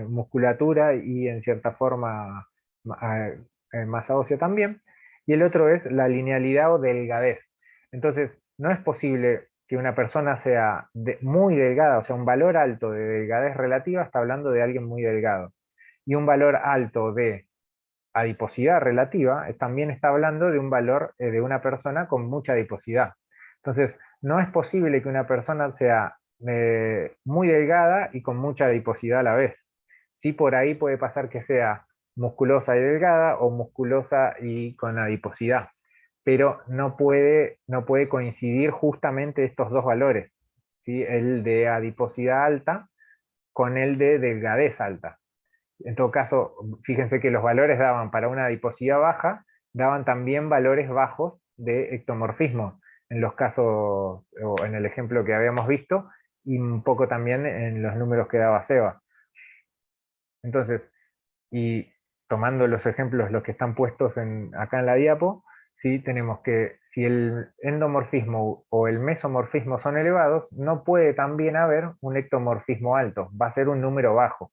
musculatura y en cierta forma masa ósea también, y el otro es la linealidad o delgadez. Entonces, no es posible que una persona sea muy delgada, o sea, un valor alto de delgadez relativa está hablando de alguien muy delgado y un valor alto de adiposidad relativa también está hablando de un valor de una persona con mucha adiposidad. Entonces, no es posible que una persona sea muy delgada y con mucha adiposidad a la vez. Sí, por ahí puede pasar que sea musculosa y delgada o musculosa y con adiposidad, pero no puede coincidir justamente estos dos valores, ¿sí? El de adiposidad alta con el de delgadez alta. En todo caso, fíjense que los valores daban para una adiposidad baja, daban también valores bajos de ectomorfismo, en los casos, o en el ejemplo que habíamos visto, y un poco también en los números que daba Seba. Entonces, y tomando los ejemplos, los que están puestos acá en la diapo, ¿sí? Tenemos que si el endomorfismo o el mesomorfismo son elevados, no puede también haber un ectomorfismo alto, va a ser un número bajo.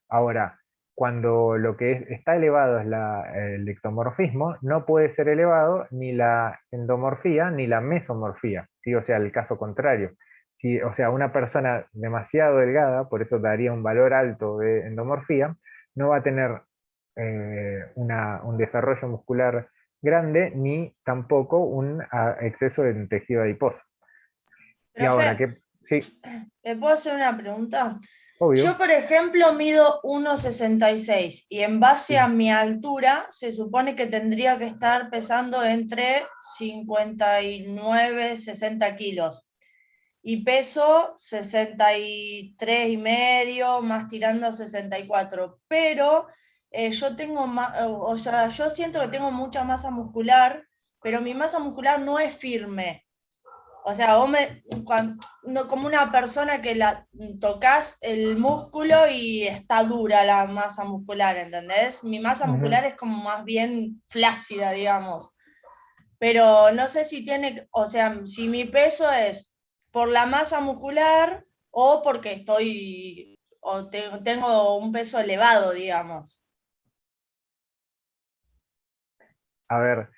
Ahora, cuando lo que está elevado es el ectomorfismo, no puede ser elevado ni la endomorfía ni la mesomorfía, ¿sí? O sea, el caso contrario. Si, o sea, una persona demasiado delgada, por eso daría un valor alto de endomorfía, no va a tener un desarrollo muscular grande ni tampoco un exceso de tejido adiposo. Y ahora, Profe, sí, ¿le puedo hacer una pregunta? obvio. Yo, por ejemplo, mido 1,66 y en base Sí. a mi altura se supone que tendría que estar pesando entre 59 y 60 kilos. Y peso 63,5, más tirando a 64. Pero yo tengo o sea, yo siento que tengo mucha masa muscular, pero mi masa muscular no es firme. O sea, como una persona que la tocas el músculo y está dura la masa muscular, ¿entendés? Mi masa muscular es como más bien flácida, digamos. Pero no sé si tiene, o sea, si mi peso es por la masa muscular o porque tengo un peso elevado, digamos. A ver,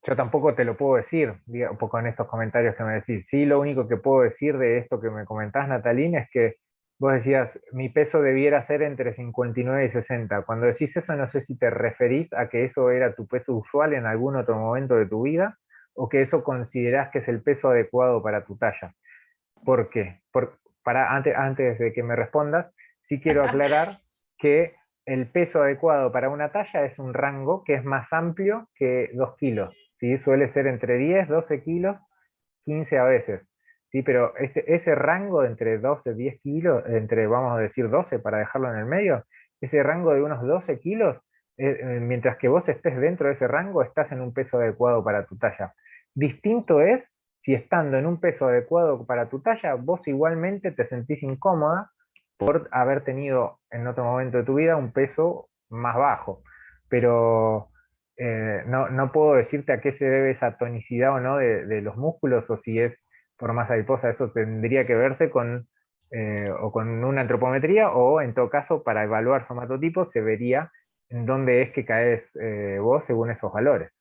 yo tampoco te lo puedo decir, un poco en estos comentarios que me decís. Sí, lo único que puedo decir de esto que me comentás, Natalina, es que vos decías, mi peso debiera ser entre 59 y 60. Cuando decís eso, no sé si te referís a que eso era tu peso usual en algún otro momento de tu vida, o que eso considerás que es el peso adecuado para tu talla. ¿Por qué? Antes de que me respondas, sí quiero aclarar que el peso adecuado para una talla es un rango que es más amplio que 2 kilos. ¿Sí? Suele ser entre 10, 12 kilos, 15 a veces. ¿Sí? Pero ese rango de entre 12 y 10 kilos, entre, vamos a decir 12 para dejarlo en el medio, ese rango de unos 12 kilos, mientras que vos estés dentro de ese rango, estás en un peso adecuado para tu talla. Distinto es si estando en un peso adecuado para tu talla, vos igualmente te sentís incómoda por haber tenido en otro momento de tu vida un peso más bajo. Pero no puedo decirte a qué se debe esa tonicidad o no de los músculos, o si es por masa adiposa. Eso tendría que verse o con una antropometría, o en todo caso, para evaluar somatotipo, se vería en dónde es que caes vos según esos valores.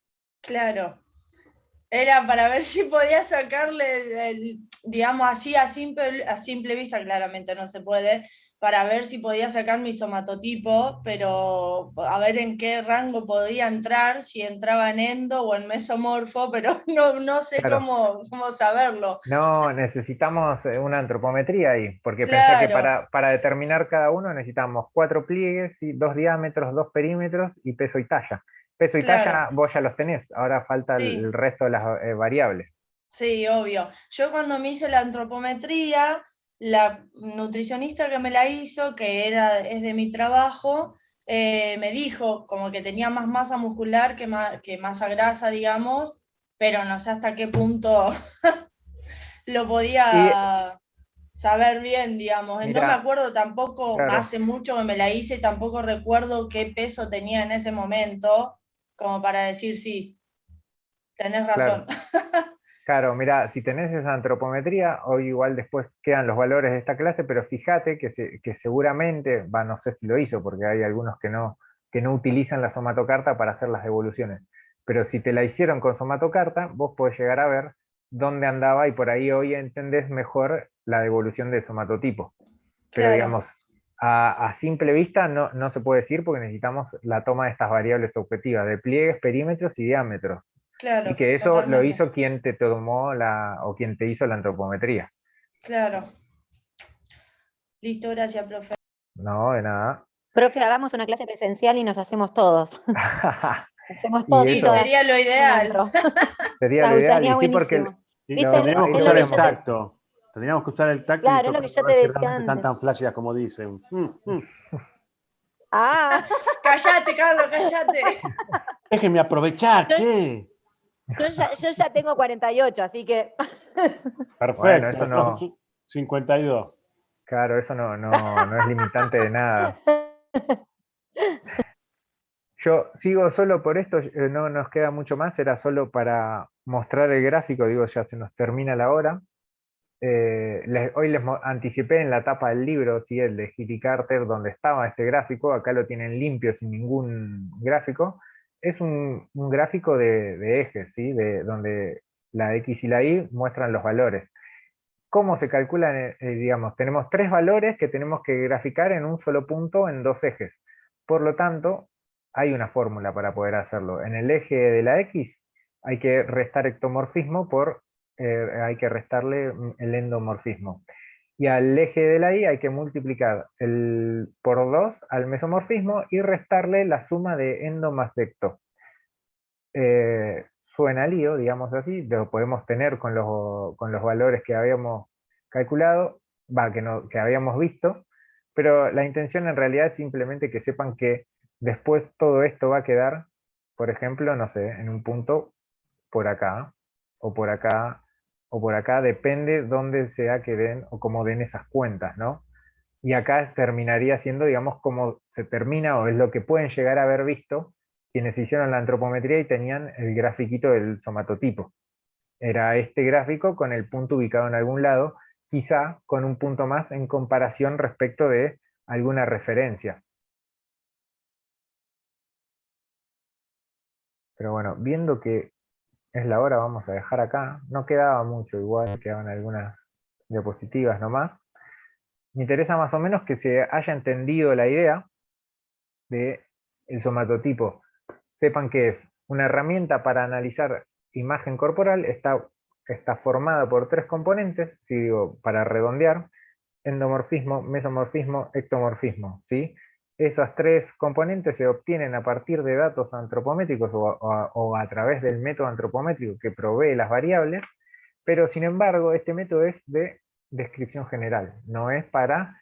Claro. Era para ver si podía sacarle, digamos así, a simple vista, claramente no se puede, para ver si podía sacar mi somatotipo, pero a ver en qué rango podía entrar, si entraba en endo o en mesomorfo, pero no sé Claro. cómo saberlo. No, necesitamos una antropometría ahí, porque pensá que Claro, para determinar cada uno necesitamos 4 pliegues, y 2 diámetros, 2 perímetros y peso y talla. Peso y claro, talla vos ya los tenés, ahora falta el sí. resto de las variables. Sí, obvio. Yo cuando me hice la antropometría, la nutricionista que me la hizo, es de mi trabajo, me dijo como que tenía más masa muscular que masa grasa, digamos, pero no sé hasta qué punto lo Y podía saber bien, digamos. No me mira, acuerdo tampoco, claro, hace mucho que me la hice y tampoco recuerdo qué peso tenía en ese momento, como para decir sí, tenés razón. claro, claro, mira, si tenés esa antropometría, hoy igual después quedan los valores de esta clase, pero fíjate que seguramente, no sé si lo hizo, porque hay algunos que no utilizan la somatocarta para hacer las devoluciones. Pero si te la hicieron con somatocarta, vos podés llegar a ver dónde andaba, y por ahí hoy entendés mejor la devolución de somatotipo. Pero Claro, digamos, a simple vista no se puede decir, porque necesitamos la toma de estas variables objetivas, de pliegues, perímetros y diámetros. Y claro, que eso lo totalmente. hizo quien te tomó o quien te hizo la antropometría. Claro. Listo, gracias, profe. No, de nada. Profe, hagamos una clase presencial y nos hacemos todos. Hacemos Y todos y Sí, eso todas. sería lo Una ideal. intro. sería lo ideal, Estaría y sí, porque buenísimo. Y ¿Viste? tendríamos ahí que Es lo lo usar que el yo veremos. te... tacto. Tendríamos que usar el tacto y Claro, es lo tocar que a yo te ver si decía realmente están antes. tan flácidas como dicen. Ah, Cállate, Carlos, cállate. Déjenme aprovechar, yo, che. yo ya tengo 48, así que... Bueno, Perfecto. eso no, 52. claro, eso no es limitante de nada. Yo sigo solo por esto, no nos queda mucho más, era solo para mostrar el gráfico, digo, ya se nos termina la hora. Hoy anticipé en la tapa del libro, ¿sí? El de Gilly Carter, donde estaba este gráfico. Acá lo tienen limpio, sin ningún gráfico. Es un gráfico de ejes, ¿sí? Donde la X y la Y muestran los valores. ¿Cómo se calculan? Digamos, tenemos 3 valores que tenemos que graficar en un solo punto en 2 ejes. Por lo tanto, hay una fórmula para poder hacerlo. En el eje de la X hay que restar ectomorfismo hay que restarle el endomorfismo. Y al eje de la Y hay que multiplicar por 2 al mesomorfismo y restarle la suma de endo más ecto. Suena lío, digamos así, lo podemos tener con los valores que habíamos calculado, que habíamos visto, pero la intención en realidad es simplemente que sepan que después todo esto va a quedar, por ejemplo, no sé, en un punto por acá, o por acá, o por acá, depende dónde sea que den o cómo den esas cuentas, ¿no? Y acá terminaría siendo, digamos, como se termina, o es lo que pueden llegar a haber visto quienes hicieron la antropometría y tenían el grafiquito del somatotipo. Era este gráfico con el punto ubicado en algún lado, quizá con un punto más en comparación respecto de alguna referencia. Pero bueno, viendo que es la hora, vamos a dejar acá. No quedaba mucho, igual quedaban algunas diapositivas nomás. Me interesa más o menos que se haya entendido la idea del somatotipo. Sepan que es una herramienta para analizar imagen corporal, está formada por 3 componentes, si digo, para redondear: endomorfismo, mesomorfismo, ectomorfismo, ¿sí? Esas 3 componentes se obtienen a partir de datos antropométricos o a través del método antropométrico que provee las variables, pero sin embargo este método es de descripción general, no es para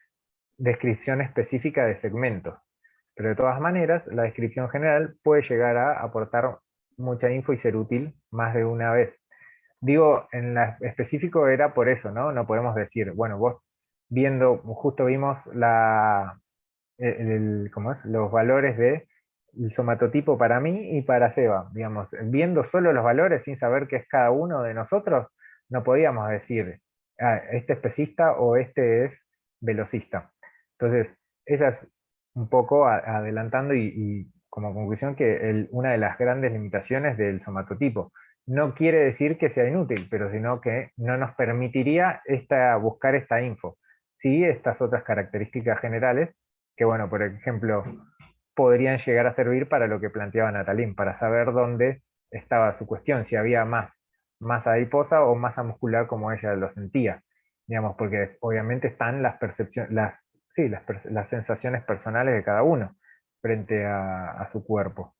descripción específica de segmentos. Pero de todas maneras, la descripción general puede llegar a aportar mucha info y ser útil más de una vez. Digo, en la específico era por eso, ¿no? No podemos decir, bueno, vos viendo, justo vimos ¿cómo es? Los valores del somatotipo para mí y para Seba. Digamos, viendo solo los valores sin saber qué es cada uno de nosotros, no podíamos decir, este es pesista o este es velocista. Entonces, esa es un poco adelantando y como conclusión que una de las grandes limitaciones del somatotipo. No quiere decir que sea inútil, pero sino que no nos permitiría buscar esta info. Sí, estas otras características generales, que bueno, por ejemplo, podrían llegar a servir para lo que planteaba Natalín, para saber dónde estaba su cuestión, si había más masa adiposa o masa muscular como ella lo sentía, digamos, porque obviamente están las percepciones, las sensaciones personales de cada uno frente a su cuerpo.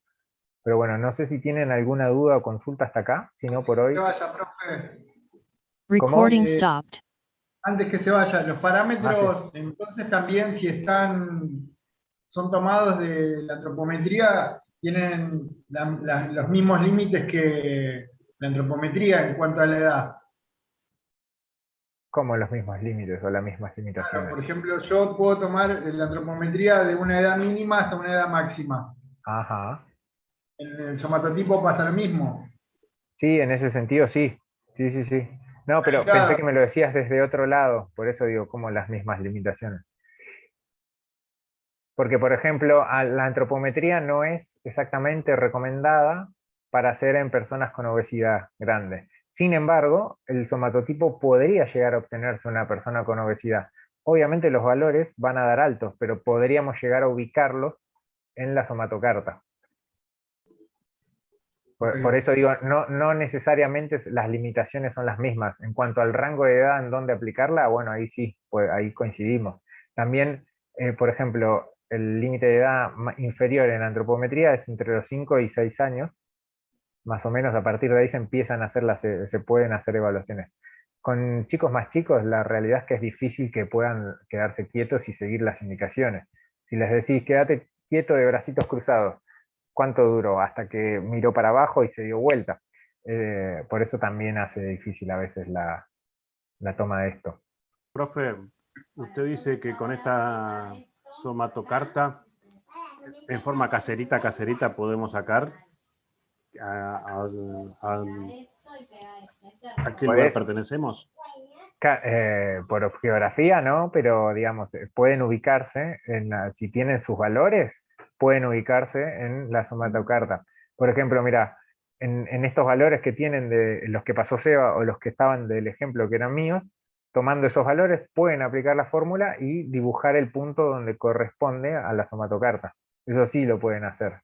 Pero bueno, no sé si tienen alguna duda o consulta hasta acá, si no por hoy. Que vaya, profe. Recording Eh, stopped. Antes que se vaya, los parámetros, entonces también si son tomados de la antropometría, tienen los mismos límites que la antropometría en cuanto a la edad. Como los mismos límites o las mismas Claro, limitaciones. por ejemplo, yo puedo tomar la antropometría de una edad mínima hasta una edad máxima. Ajá. En el somatotipo pasa lo mismo. Sí, en ese sentido sí. Sí, sí, sí. No, pero Claro. pensé que me lo decías desde otro lado, por eso digo, como las mismas limitaciones. Porque, por ejemplo, la antropometría no es exactamente recomendada para hacer en personas con obesidad grande. Sin embargo, el somatotipo podría llegar a obtenerse en una persona con obesidad. Obviamente los valores van a dar altos, pero podríamos llegar a ubicarlos en la somatocarta. Por eso digo, no necesariamente las limitaciones son las mismas. En cuanto al rango de edad en donde aplicarla, bueno, ahí sí, pues ahí coincidimos. También, por ejemplo, el límite de edad inferior en antropometría es entre los 5 y 6 años. Más o menos a partir de ahí se empiezan a hacer se pueden hacer evaluaciones. Con chicos más chicos, la realidad es que es difícil que puedan quedarse quietos y seguir las indicaciones. Si les decís, quédate quieto de bracitos cruzados, ¿cuánto duró? Hasta que miró para abajo y se dio vuelta. Por eso también hace difícil a veces la toma de esto. Profe, usted dice que con esta somatocarta, en forma caserita podemos sacar a qué lugar pertenecemos. Por geografía, ¿no? Pero digamos, pueden ubicarse, si tienen sus valores, pueden ubicarse en la somatocarta. Por ejemplo, mira, en estos valores que tienen de los que pasó Seba o los que estaban del ejemplo que eran míos, tomando esos valores pueden aplicar la fórmula y dibujar el punto donde corresponde a la somatocarta. Eso sí lo pueden hacer.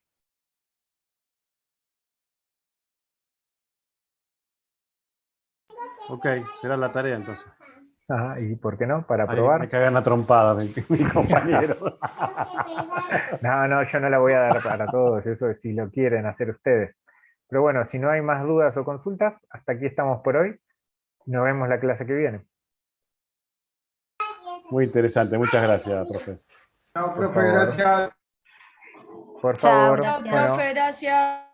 Ok, será la tarea entonces. Ajá, ¿y por qué no? Para probar. Me cagan a trompada mi compañero. No, yo no la voy a dar para todos, eso es si lo quieren hacer ustedes. Pero bueno, si no hay más dudas o consultas, hasta aquí estamos por hoy. Nos vemos la clase que viene. Muy interesante, muchas gracias, profe. Chao, Por profe, favor. gracias. Por Chao, favor. Chao, Bueno. profe, gracias.